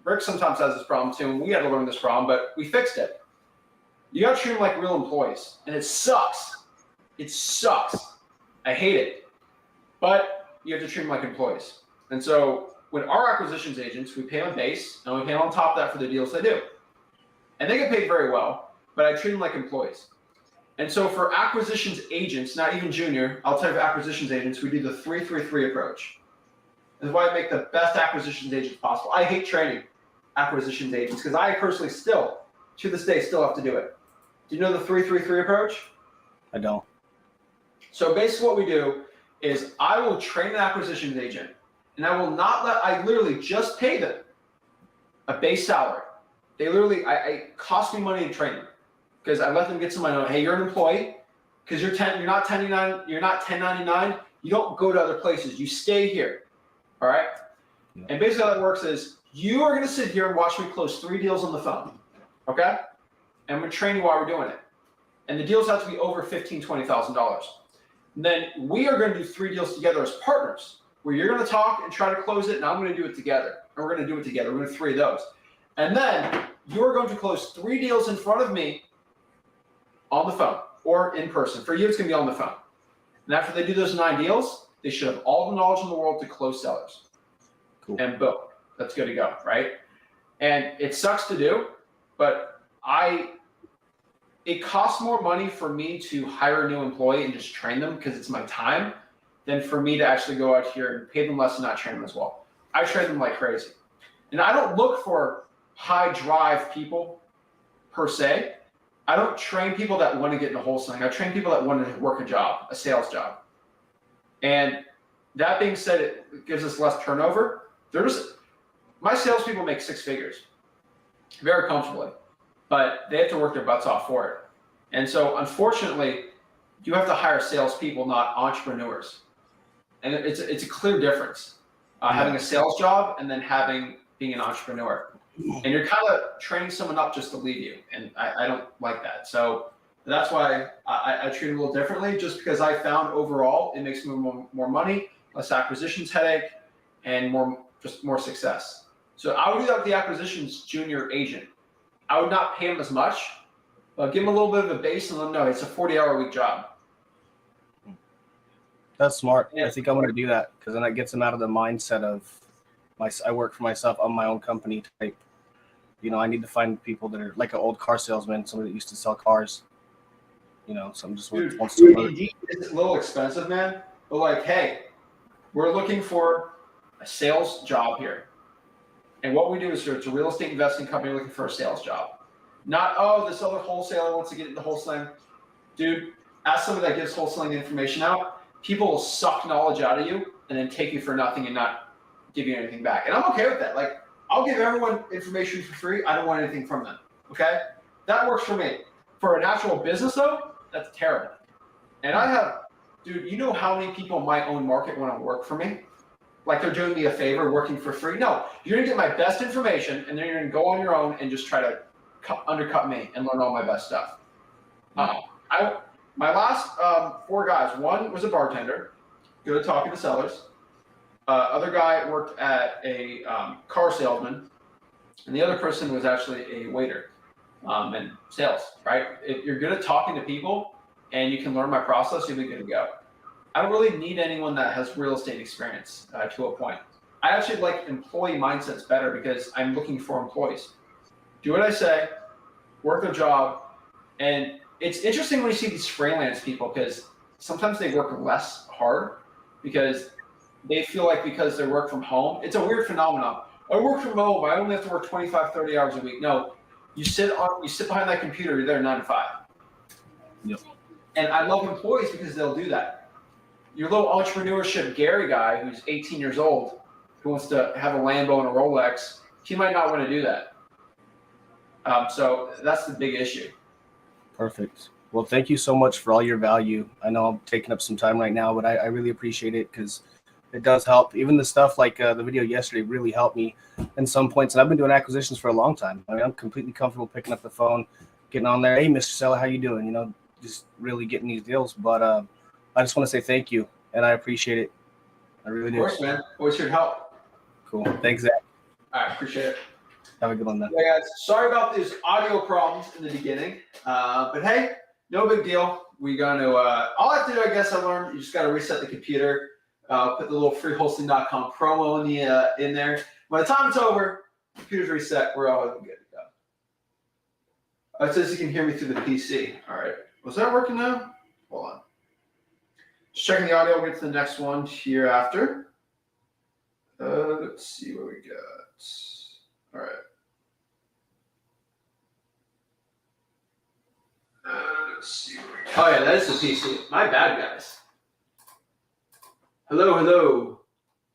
Rick sometimes has this problem too, and we had to learn this problem, but we fixed it. You got to treat them like real employees, and it sucks. It sucks. I hate it. But you have to treat them like employees. And so with our acquisitions agents, we pay them a base, and we pay them on top of that for the deals they do. And they get paid very well, but I treat them like employees. And so for acquisitions agents, not even junior, outside of acquisitions agents, we do the 3-3-3 approach. This is why I make the best acquisitions agents possible. I hate training acquisitions agents because I personally still, to this day, still have to do it. Do you know the 3-3-3 approach? I don't. So basically what we do is I will train an acquisitions agent, and I literally just pay them a base salary. They literally, it costs me money to train them. Because I let them get some money. Hey, you're an employee. Because you're not 1099. You don't go to other places. You stay here. All right. Yeah. And basically how that works is you are going to sit here and watch me close 3 deals on the phone. Okay. And I'm going to train you while we're doing it. And the deals have to be over $15,000, $20,000. Then we are going to do 3 deals together as partners, where you're going to talk and try to close it, and I'm going to do it together. And we're going to do it together. We're going to do 3 of those. And then you're going to close 3 deals in front of me on the phone or in person. For you, it's going to be on the phone. And after they do those 9 deals, they should have all the knowledge in the world to close sellers. Cool. And boom, that's good to go, right? And it sucks to do, but it costs more money for me to hire a new employee and just train them because it's my time than for me to actually go out here and pay them less and not train them as well. I train them like crazy. And I don't look for high drive people per se. I don't train people that want to get into wholesaling. I train people that want to work a job, a sales job. And that being said, it gives us less turnover. My salespeople make 6 figures very comfortably, but they have to work their butts off for it. And so unfortunately, you have to hire salespeople, not entrepreneurs. And it's a clear difference, having a sales job and then being an entrepreneur. And you're kind of training someone up just to leave you. And I don't like that. So that's why I treat it a little differently, just because I found overall it makes me more money, less acquisitions headache, and more success. So I would do that with the acquisitions junior agent. I would not pay him as much, but give him a little bit of a base and let him know it's a 40-hour-a-week job. That's smart. Yeah. I think I'm going to do that because then it gets them out of the mindset of I work for myself, I'm my own company type. You know, I need to find people that are like an old car salesman, somebody that used to sell cars. You know, someone just wants to learn. Indeed, it's a little expensive, man. But like, hey, we're looking for a sales job here. And what we do is it's a real estate investing company looking for a sales job. Not, oh, this other wholesaler wants to get into wholesaling. Dude, ask somebody that gives wholesaling information out. People will suck knowledge out of you and then take you for nothing and not give you anything back. And I'm okay with that. Like, I'll give everyone information for free. I don't want anything from them. Okay? That works for me. For an actual business, though, that's terrible. And I have, dude, you know how many people in my own market want to work for me? Like they're doing me a favor, working for free? No, you're going to get my best information, and then you're going to go on your own and just try to undercut me and learn all my best stuff. My last 4 guys, one was a bartender, good at talking to sellers. Other guy worked at a car salesman, and the other person was actually a waiter and sales, right? If you're good at talking to people and you can learn my process, you'll be good to go. I don't really need anyone that has real estate experience to a point. I actually like employee mindsets better because I'm looking for employees. Do what I say, work their job, and it's interesting when you see these freelance people because sometimes they work less hard because they feel like because they work from home, it's a weird phenomenon. I work from home, I only have to work 25, 30 hours a week. No, you sit behind that computer, you're there 9 to 5. Yep. And I love employees because they'll do that. Your little entrepreneurship Gary guy who's 18 years old, who wants to have a Lambo and a Rolex, he might not want to do that. So that's the big issue. Perfect. Well, thank you so much for all your value. I know I'm taking up some time right now, but I really appreciate it because it does help. Even the stuff like the video yesterday really helped me in some points. And I've been doing acquisitions for a long time. I mean, I'm completely comfortable picking up the phone, getting on there. Hey, Mr. Seller, how you doing? You know, just really getting these deals. But I just want to say thank you, and I appreciate it. I really do. Of course, man. Always here to help. Cool. Thanks, Zach. All right, appreciate it. Have a good one, man. Yeah, guys. Sorry about these audio problems in the beginning, but hey, no big deal. We're going to, all I have to do, I guess I learned, you just got to reset the computer, put the little freewholesaling.com promo in there. By the time it's over, computer's reset, we're all good to go. It says you can hear me through the PC. All right. Was that working now? Hold on. Just checking the audio. We'll get to the next one here after. Let's see what we got. All right. Let's see what we got. Oh, yeah, that is the PC. My bad, guys. Hello, hello.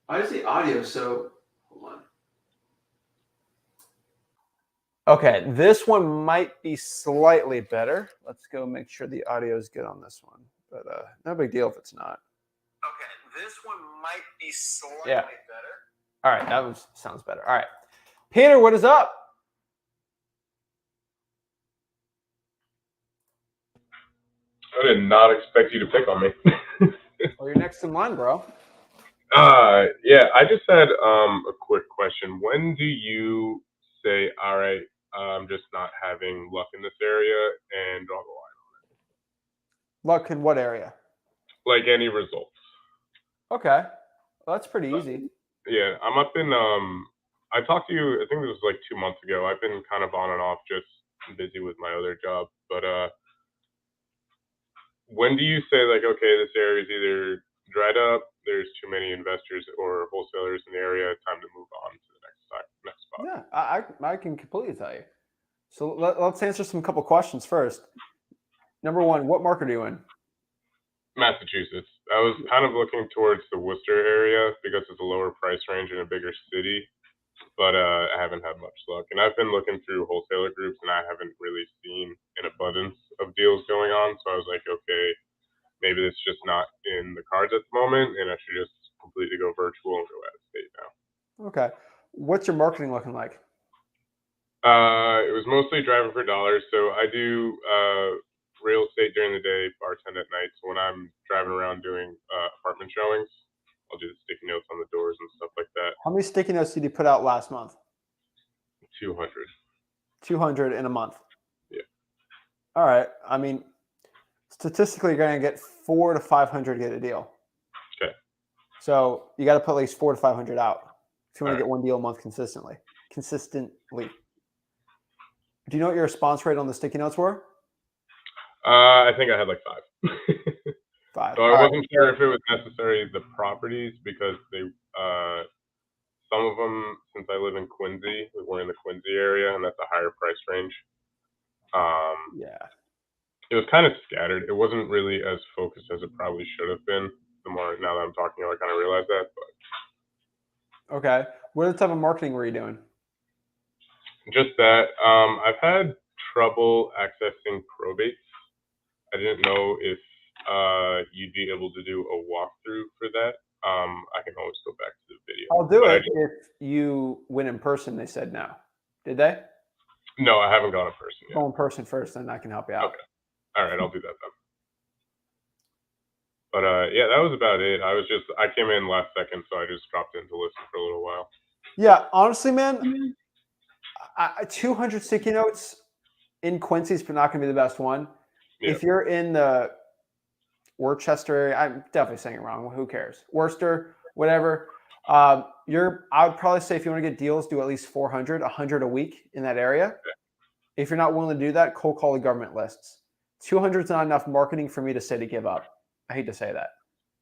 Why is the audio so... Hold on. Okay, this one might be slightly better. Let's go make sure the audio is good on this one. But no big deal if it's not. Okay, this one might be slightly better. All right, that sounds better. All right. Peter, what is up? I did not expect you to pick on me. Well, you're next in line, bro. Yeah, I just had a quick question. When do you say, all right, I'm just not having luck in this area and draw the line on it? Luck in what area? Like any results. Okay. Well, that's pretty easy. Yeah, I'm up in, I talked to you, I think it was like 2 months ago. I've been kind of on and off, just busy with my other job. But when do you say like, okay, this area is either dried up, there's too many investors or wholesalers in the area, time to move on to the next spot? Yeah, I can completely tell you. So let's answer some couple questions first. Number one, what market are you in? Massachusetts. I was kind of looking towards the Worcester area because it's a lower price range in a bigger city, but I haven't had much luck. And I've been looking through wholesaler groups, and I haven't really seen an abundance of deals going on. So I was like, okay, maybe it's just not in the cards at the moment, and I should just completely go virtual and go out of state now. Okay. What's your marketing looking like? It was mostly driving for dollars. So I do real estate during the day, bartend at night. So when I'm driving around doing apartment showings, I'll do the sticky notes on the doors and stuff like that. How many sticky notes did you put out last month? 200. 200 in a month. Yeah. All right. I mean, statistically, you're going to get 400 to 500 to get a deal. Okay. So you got to put at least 400 to 500 out if you want to All get one deal a month consistently. Do you know what your response rate on the sticky notes were? I think I had like 5. 5. So I wasn't sure if it was necessarily the properties because they, some of them, since I live in Quincy, we're in the Quincy area, and that's a higher price range. Yeah. It was kind of scattered. It wasn't really as focused as it probably should have been. The more now that I'm talking, I kind of realize that. But Okay. What type of marketing were you doing? just that, I've had trouble accessing probates. I didn't know if you'd be able to do a walkthrough for that. I can always go back to the video. I'll do But it if you went in person. They said no. Did they? No, I haven't gone in person yet. Go in person first, then I can help you out. Okay. All right, I'll do that then. But yeah, that was about it. I came in last second, so I just dropped in to listen for a little while. Yeah, honestly, man, 200 sticky notes in Quincy's not going to be the best one. Yeah. If you're in the Worcester area, I'm definitely saying it wrong. Who cares? Worcester, whatever. I would probably say if you want to get deals, do at least 400, 100 a week in that area. Okay. If you're not willing to do that, cold call the government lists. 200 is not enough marketing for me to say to give up. I hate to say that.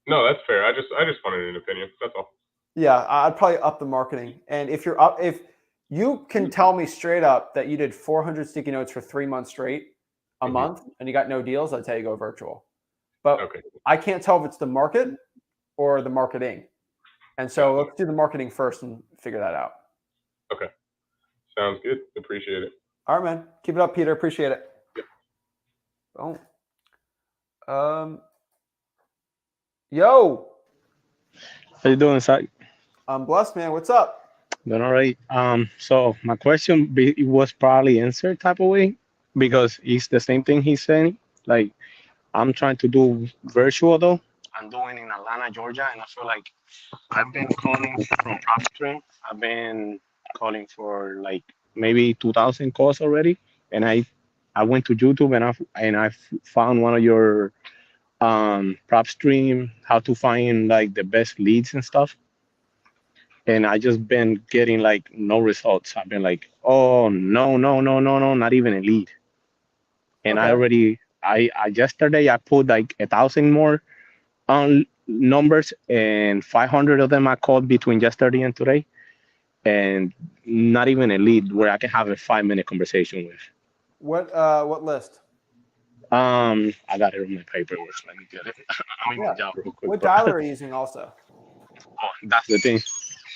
No, that's fair. I just wanted an opinion. That's all. Yeah, I'd probably up the marketing. And if you can tell me straight up that you did 400 sticky notes for 3 months straight a month and you got no deals, I'd tell you go virtual. But Okay. I can't tell if it's the market or the marketing. And so let's do the marketing first and figure that out. Okay. Sounds good. Appreciate it. All right, man. Keep it up, Peter. Appreciate it. Yep. Oh. Yo. How you doing, Zach? I'm blessed, man. What's up? Doing all right. So my question it was probably answered type of way because it's the same thing he's saying. Like I'm trying to do virtual though. I'm doing in Atlanta, Georgia, and I feel like I've been calling from PropStream. I've been calling for like maybe 2,000 calls already, and I went to YouTube and I found one of your PropStream how to find like the best leads and stuff. And I just been getting like no results. I've been like, oh no, not even a lead. And Okay. I yesterday I put like 1,000 more on numbers, and 500 of them I called between yesterday and today, and not even a lead where I can have a 5-minute conversation with. What list? I got it on my paperwork. Let me get it. I'm in my job real quick. What but- dialer are you using also? Oh, that's the thing.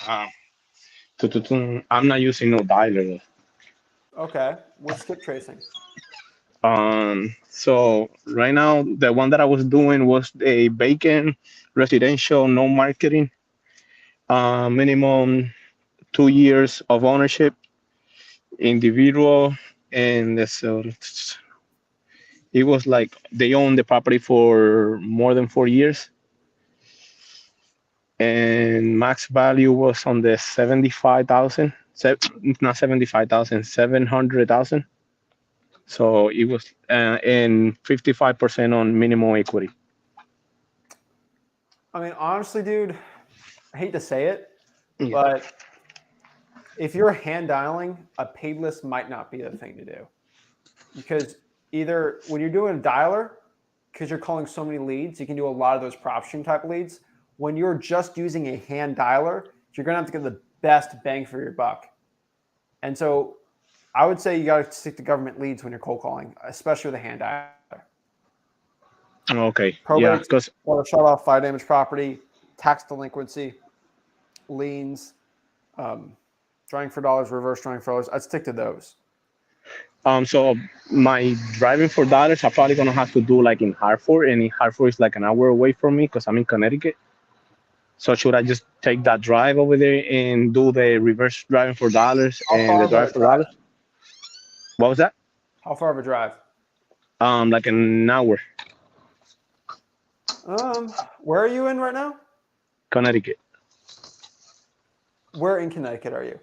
I'm not using no dialer. Okay. What's skip tracing? So right now the one that I was doing was a vacant residential, no marketing, minimum 2 years of ownership, individual, and so it was like they own the property for more than 4 years. And max value was on the 75,000, not 75,000, 700,000. So it was, and 55% on minimum equity. I mean, honestly, dude, I hate to say it, but if you're hand dialing, a paid list might not be the thing to do. Because either when you're doing a dialer, because you're calling so many leads, you can do a lot of those prop stream type leads. When you're just using a hand dialer, you're going to have to get the best bang for your buck. And so I would say you got to stick to government leads when you're cold calling, especially with a hand dialer. Okay. Probate, Yeah, because water shut off, fire damage property, tax delinquency, liens, drawing for dollars, reverse drawing for dollars. I'd stick to those. so my driving for dollars, I'm probably gonna have to do like in Hartford, and in Hartford is like an hour away from me because I'm in Connecticut. So should I just take that drive over there and do the reverse driving for dollars and the drive for dollars? What was that? How far of a drive? Like an hour. Where are you in right now? Connecticut. Where in Connecticut are you?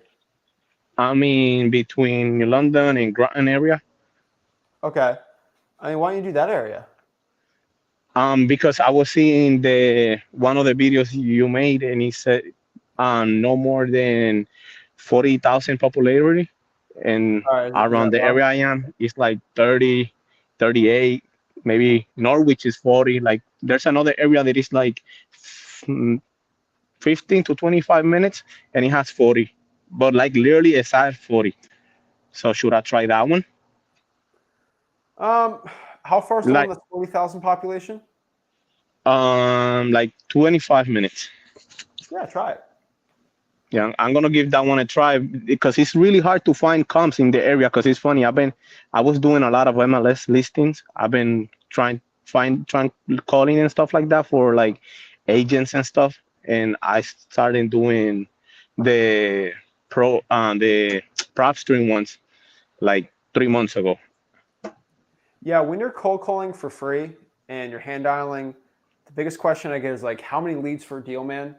I'm in between London and Groton area. Okay. I mean, why don't you do that area? Because I was seeing the one of the videos you made, and it said no more than 40,000 popularity, and All right. Is around that the wrong? area I am, it's like 30, 38, maybe Norwich is 40. Like there's another area that is like 15 to 25 minutes, and it has 40, but like literally it's at 40. So should I try that one? Um, how far is the one Like that's 40,000 population? like 25 minutes. Yeah, try it. Yeah, I'm gonna give that one a try because it's really hard to find comps in the area. Because it's funny, I was doing a lot of MLS listings. I've been trying calling and stuff like that for like agents and stuff. And I started doing the the prop stream ones like 3 months ago. Yeah, when you're cold calling for free and you're hand dialing, the biggest question I get is like, how many leads for a deal, man?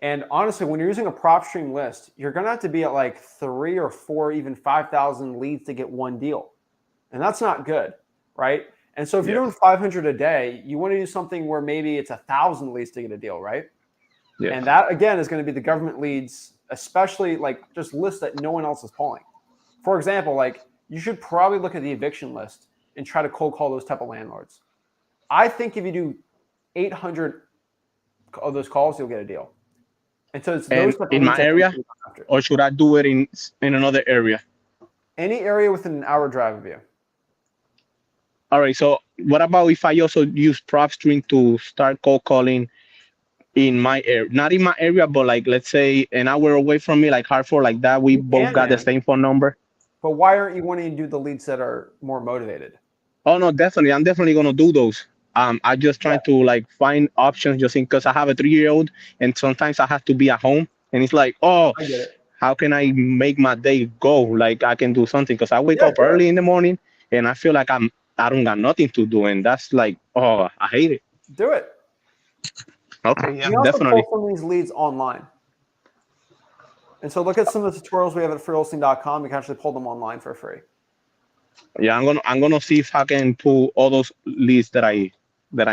And honestly, when you're using a prop stream list, you're gonna have to be at like 3 or 4, even 5,000 leads to get one deal, and that's not good, right? And so if you're doing 500 a day, you want to do something where maybe it's 1,000 leads to get a deal, right? Yeah. And that again is going to be the government leads, especially like just lists that no one else is calling. For example, like you should probably look at the eviction list and try to cold call those type of landlords. I think if you do 800 of those calls, you'll get a deal. And so it's And those type of in leads my that area, or should I do it in another area? any area within an hour drive of you. All right. So what about if I also use PropStream to start cold calling in my area? Not in my area, but like let's say an hour away from me, like Hartford, like that. We You both can, got the man. same phone number. But why aren't you wanting to do the leads that are more motivated? Oh no, definitely. I'm definitely gonna do those. I just Yeah, trying to like find options just in because I have a 3-year-old and sometimes I have to be at home and it's like, oh, I get it. how can I make my day go? Like I can do something because I wake Yeah, up do it. early in the morning and I feel like I don't got nothing to do and that's like, oh, I hate it. Do it. Okay, You yeah, can also definitely. pull some of these leads online. And so look at some of the tutorials we have at freehosting.com. You can actually pull them online for free. Yeah, I'm gonna see if I can pull all those leads that I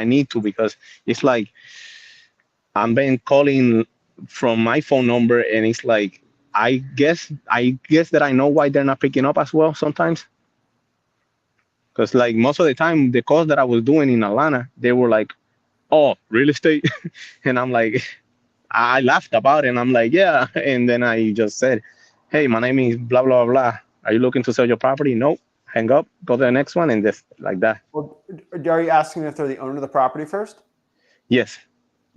need to because it's like I'm been calling from my phone number and it's like I guess that I know why they're not picking up as well sometimes. Because like most of the time the calls that I was doing in Atlanta, they were like, oh, real estate. And I'm like, I laughed about it and I'm like, yeah. And then I just said, hey, my name is blah blah blah. Are you looking to sell your property? Nope. Hang up, go to the next one, and just like that. Well, are you asking if they're the owner of the property first? Yes.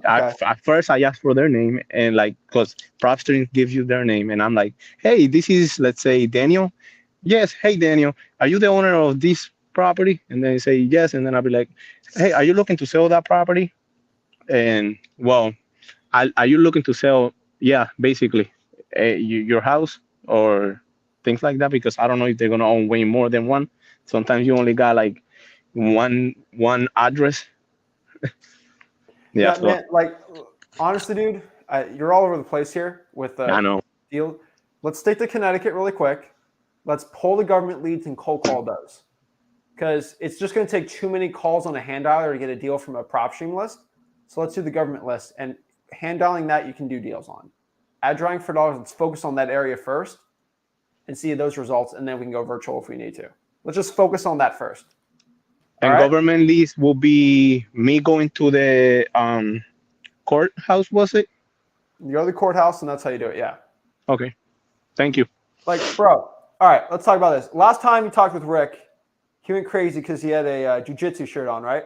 Okay. At first, I asked for their name, and like, because PropStream gives you their name, and I'm like, hey, this is, let's say, Daniel. Yes. Hey, Daniel, are you the owner of this property? And then they say yes, and then I'll be like, hey, are you looking to sell that property? And well, are you looking to sell? Yeah, basically, your house or things like that, because I don't know if they're gonna own way more than one. Sometimes you only got like one address. Yeah, Yeah, so man. Like, honestly, dude, you're all over the place here with I the know. deal. Let's stick to Connecticut really quick. Let's pull the government leads and cold call those, because it's just going to take too many calls on a hand dialer to get a deal from a prop stream list. So let's do the government list, and hand dialing that you can do deals on. Ad drawing for dollars. Let's focus on that area first and see those results, and then we can go virtual if we need to. Let's just focus on that first. All And right. government lease will be me going to the courthouse, was it? You go to the courthouse, and that's how you do it. Yeah. Okay. Thank you. Like, bro. All right, let's talk about this. Last time you talked with Rick, he went crazy because he had a jiu-jitsu shirt on, right?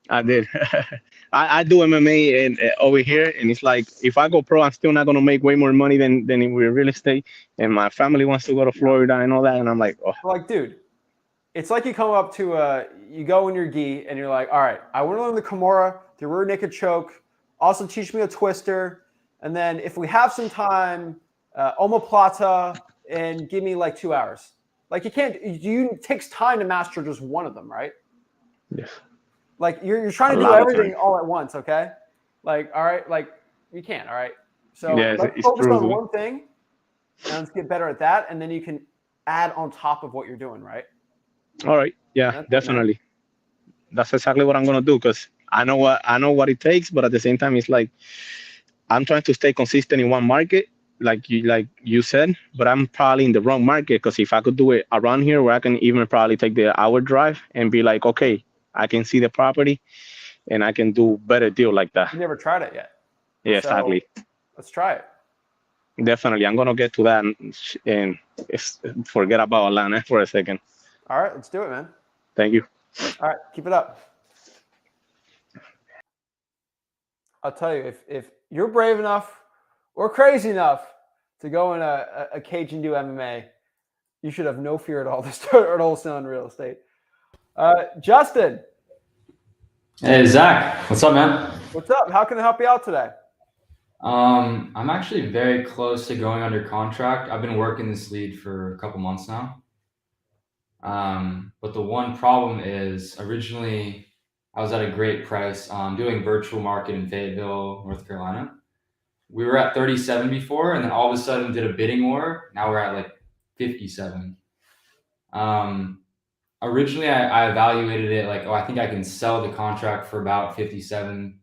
I did. I do MMA and over here, and it's like if I go pro, I'm still not gonna make way more money than in real estate. And my family wants to go to Florida and all that, and I'm like, oh. Like, dude, it's like you come up to you go in your gi and you're like, all right, I want to learn the Kimura, the rear naked choke. Also teach me a twister, and then if we have some time, omoplata, and give me like 2 hours. Like you can't. It takes time to master just one of them, right? Yes. Like you're trying to do everything all at once, okay? Like, all right, like you can't, all right? So Yeah, let's it's focus true. on one thing and let's get better at that, and then you can add on top of what you're doing, right? All right. Yeah, That's it, man. definitely. That's exactly what I'm gonna do because I know what it takes, but at the same time, it's like I'm trying to stay consistent in one market, like you said, but I'm probably in the wrong market because if I could do it around here, where I can even probably take the hour drive and be like, okay, I can see the property and I can do better deal like that. You never tried it yet. Yeah, So exactly. let's try it. Definitely, I'm gonna get to that and forget about Atlanta for a second. All right, let's do it, man. Thank you. All right, keep it up. I'll tell you, if you're brave enough or crazy enough to go in a cage and do MMA, you should have no fear at all to start at wholesaling real estate. Justin. Hey, Zach. What's up, man? What's up? How can I help you out today? I'm actually very close to going under contract. I've been working this lead for a couple months now. But the one problem is originally I was at a great price doing virtual market in Fayetteville, North Carolina. We were at 37 before, and then all of a sudden did a bidding war. Now we're at like 57. Originally I evaluated it like, I think I can sell the contract for about 57,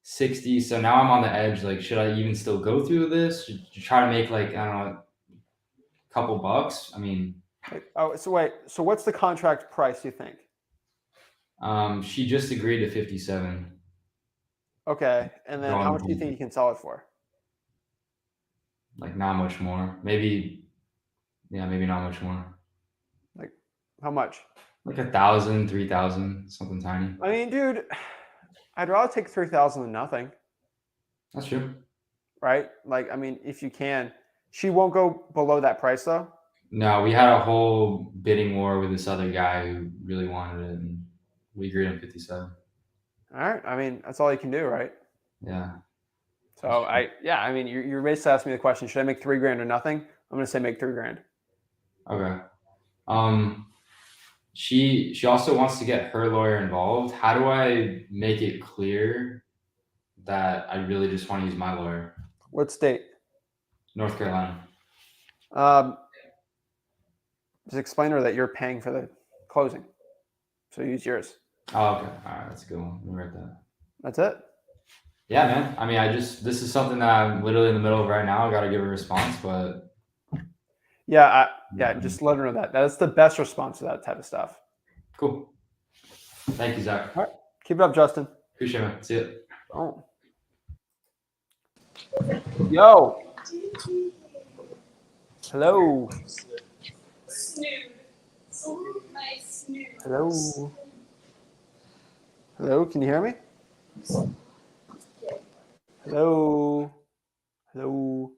60. So now I'm on the edge. Like, should I even still go through this? Should you try to make like, I don't know, a couple bucks? I mean, so wait, so what's the contract price you think? she just agreed to 57. Okay, and then how much do you think you can sell it for? Like not much more. Maybe not much more. Like how much? Like 1,000, 3,000, something tiny. I mean, dude, I'd rather take 3,000 than nothing. That's true. Right? Like, I mean, if you can. She won't go below that price though? No, we had a whole bidding war with this other guy who really wanted it, and we agreed on 57. All right. I mean, that's all you can do, right? Yeah. So I mean, you're basically asking me the question: should I make $3,000 or nothing? I'm gonna say make $3,000. Okay. She also wants to get her lawyer involved. How do I make it clear that I really just want to use my lawyer? What state? North Carolina. Just explain to her that you're paying for the closing, so use yours. Oh, okay. All right, that's a good one. Let me write that. That's it. Yeah, man. I mean, this is something that I'm literally in the middle of right now. I got to give a response, but yeah, just let her know that. That's the best response to that type of stuff. Cool. Thank you, Zach. All right. Keep it up, Justin. Appreciate it, man. See you. Oh. Yo. Hello. Hello. Hello, can you hear me? Hello. Hello.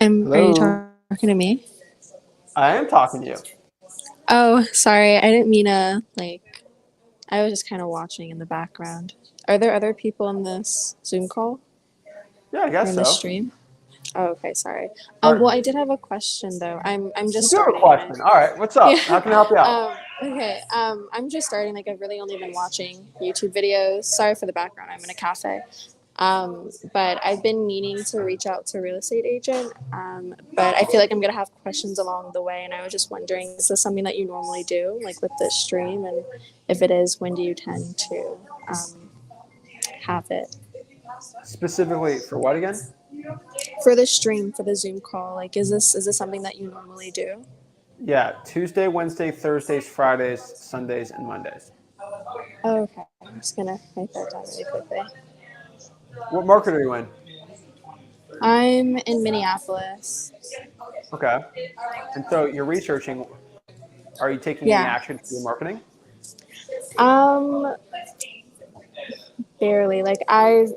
Are you talking to me? I am talking to you. Oh, sorry. I didn't mean to, I was just kind of watching in the background. Are there other people in this Zoom call? Yeah, I guess or in so. this stream? Oh, okay, sorry. Well, I did have a question though. I'm just you do have starting. a question. All right, what's up? Yeah. How can I help you out? Okay. I'm just starting. I've really only been watching YouTube videos. Sorry for the background. I'm in a cafe. But I've been meaning to reach out to a real estate agent. But I feel like I'm gonna have questions along the way, and I was just wondering, is this something that you normally do, like with this stream? And if it is, when do you tend to have it? Specifically for what again? For the stream, for the Zoom call, is this something that you normally do? Yeah, Tuesday, Wednesday, Thursdays, Fridays, Sundays, and Mondays. Okay, I'm just gonna write that down really quickly. What market are you in? I'm in Minneapolis. Okay. And so you're researching. Are you taking any action for your marketing? Barely. I've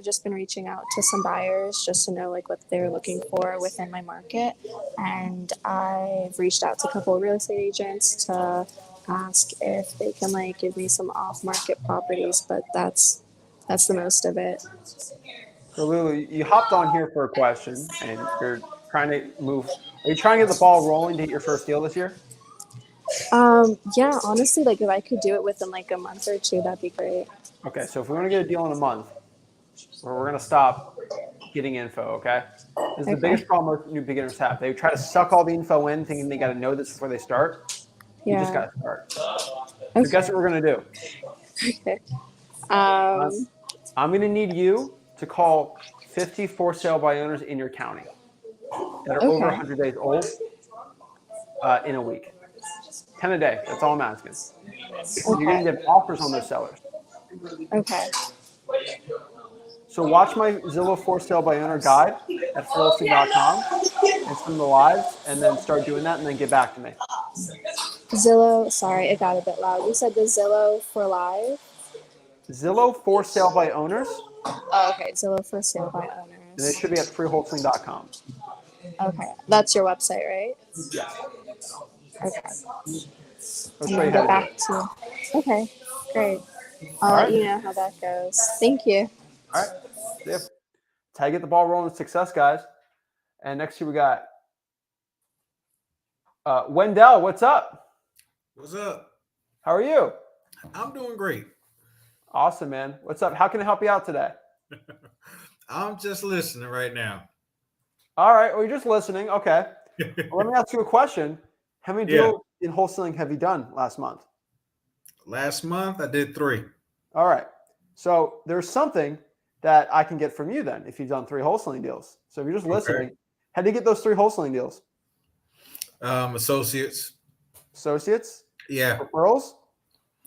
just been reaching out to some buyers just to know what they're looking for within my market, and I've reached out to a couple of real estate agents to ask if they can give me some off-market properties, but that's the most of it. So Lulu, you hopped on here for a question, and you're trying to move. Are you trying to get the ball rolling to hit your first deal this year? Yeah, honestly, like if I could do it within like a month or two, that'd be great. Okay, so if we want to get a deal in a month, we're going to stop getting info, okay? This is the Okay. biggest problem most new beginners have. They try to suck all the info in thinking they got to know this before they start. You just got Yeah. to start. Okay. So guess what we're going to do? Okay. Um, I'm going to need you to call 50 for sale by owners in your county that are over Okay. 100 days old in a week. 10 a day. That's all I'm asking. You're going to give offers on those sellers. Okay. So watch my Zillow for sale by owner guide at freelisting.com and some of the lives, and then start doing that, and then get back to me. Zillow. Sorry, it got a bit loud. You said the Zillow for live. Zillow for sale by owners, Oh, okay. Zillow for sale by and it owners. should be at freeholstein.com. Okay, that's your website, right? Yes. Okay. I'll I'm show gonna you how get to back do it. to. Okay, great. I'll All let right. you know how that goes. Thank you. All right. See ya. That's how you get the ball rolling with success, guys. And next year we got Wendell. What's up? What's up? How are you? I'm doing great. Awesome, man. What's up? How can I help you out today? I'm just listening right now. All right. Well, you're just listening. Okay. Well, let me ask you a question. How many Yeah. deals in wholesaling have you done last month? Last month I did 3. All right. So there's something that I can get from you then if you've done 3 wholesaling deals. So if you're just listening, how do you get those 3 wholesaling deals? Associates. Associates? Yeah. Referrals?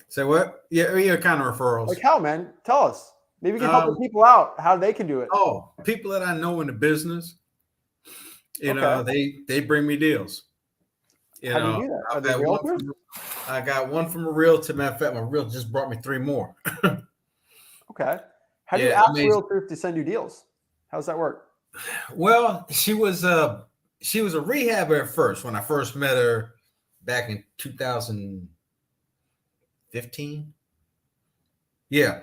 Say what? Yeah, kind of referrals. Like how, man? Tell us. Maybe we can help the people out how they can do it. Oh, people that I know in the business, you know, they bring me deals. How do you do that? Are they realtors? I got one from a realtor. Matter of fact, my realtor just brought me 3 more. Okay. How do you Yeah, ask amazing. realtors to send you deals? How does that work? Well, she was a rehabber at first when I first met her back in 2015. Yeah.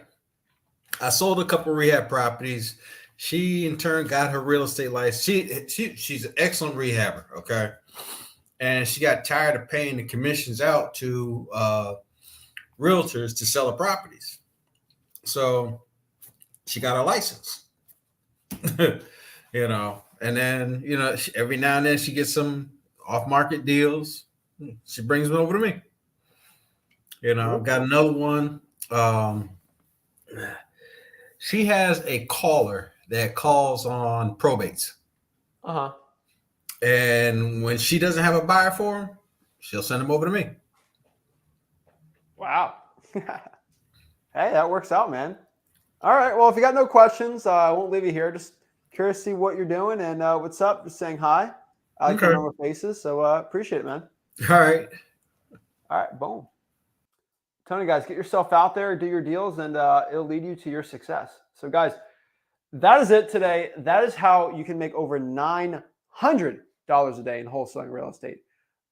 I sold a couple of rehab properties. She in turn got her real estate license. She's an excellent rehabber, okay? And she got tired of paying the commissions out to realtors to sell her properties. So she got a license. You know, and then, you know, every now and then she gets some off-market deals. She brings them over to me. You know, I've got another one. She has a caller that calls on probates. Uh-huh. And when she doesn't have a buyer for them, she'll send them over to me. Wow. Hey, that works out, man. All right. Well, if you got no questions, I won't leave you here. Just curious to see what you're doing and what's up. Just saying hi. I like your number faces, so appreciate it, man. All right. All right. Boom. Tony, guys, get yourself out there, do your deals, and it'll lead you to your success. So, guys, that is it today. That is how you can make over $900 a day in wholesaling real estate.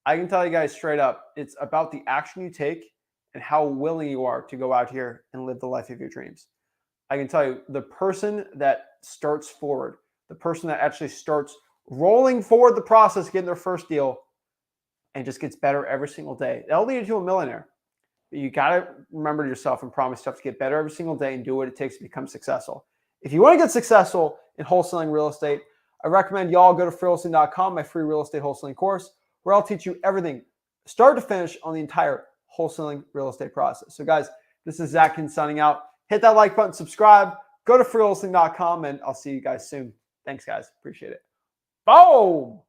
I can tell you guys straight up, it's about the action you take and how willing you are to go out here and live the life of your dreams. I can tell you, the person that starts forward, the person that actually starts rolling forward the process, getting their first deal, and just gets better every single day, that'll lead you to a millionaire. But you got to remember to yourself and promise yourself to get better every single day and do what it takes to become successful. If you want to get successful in wholesaling real estate, I recommend y'all go to freelisting.com, my free real estate wholesaling course, where I'll teach you everything, start to finish, on the entire wholesaling real estate process. So, guys, this is Zach Ginn signing out. Hit that like button, subscribe, go to freelisting.com, and I'll see you guys soon. Thanks, guys. Appreciate it. Boom!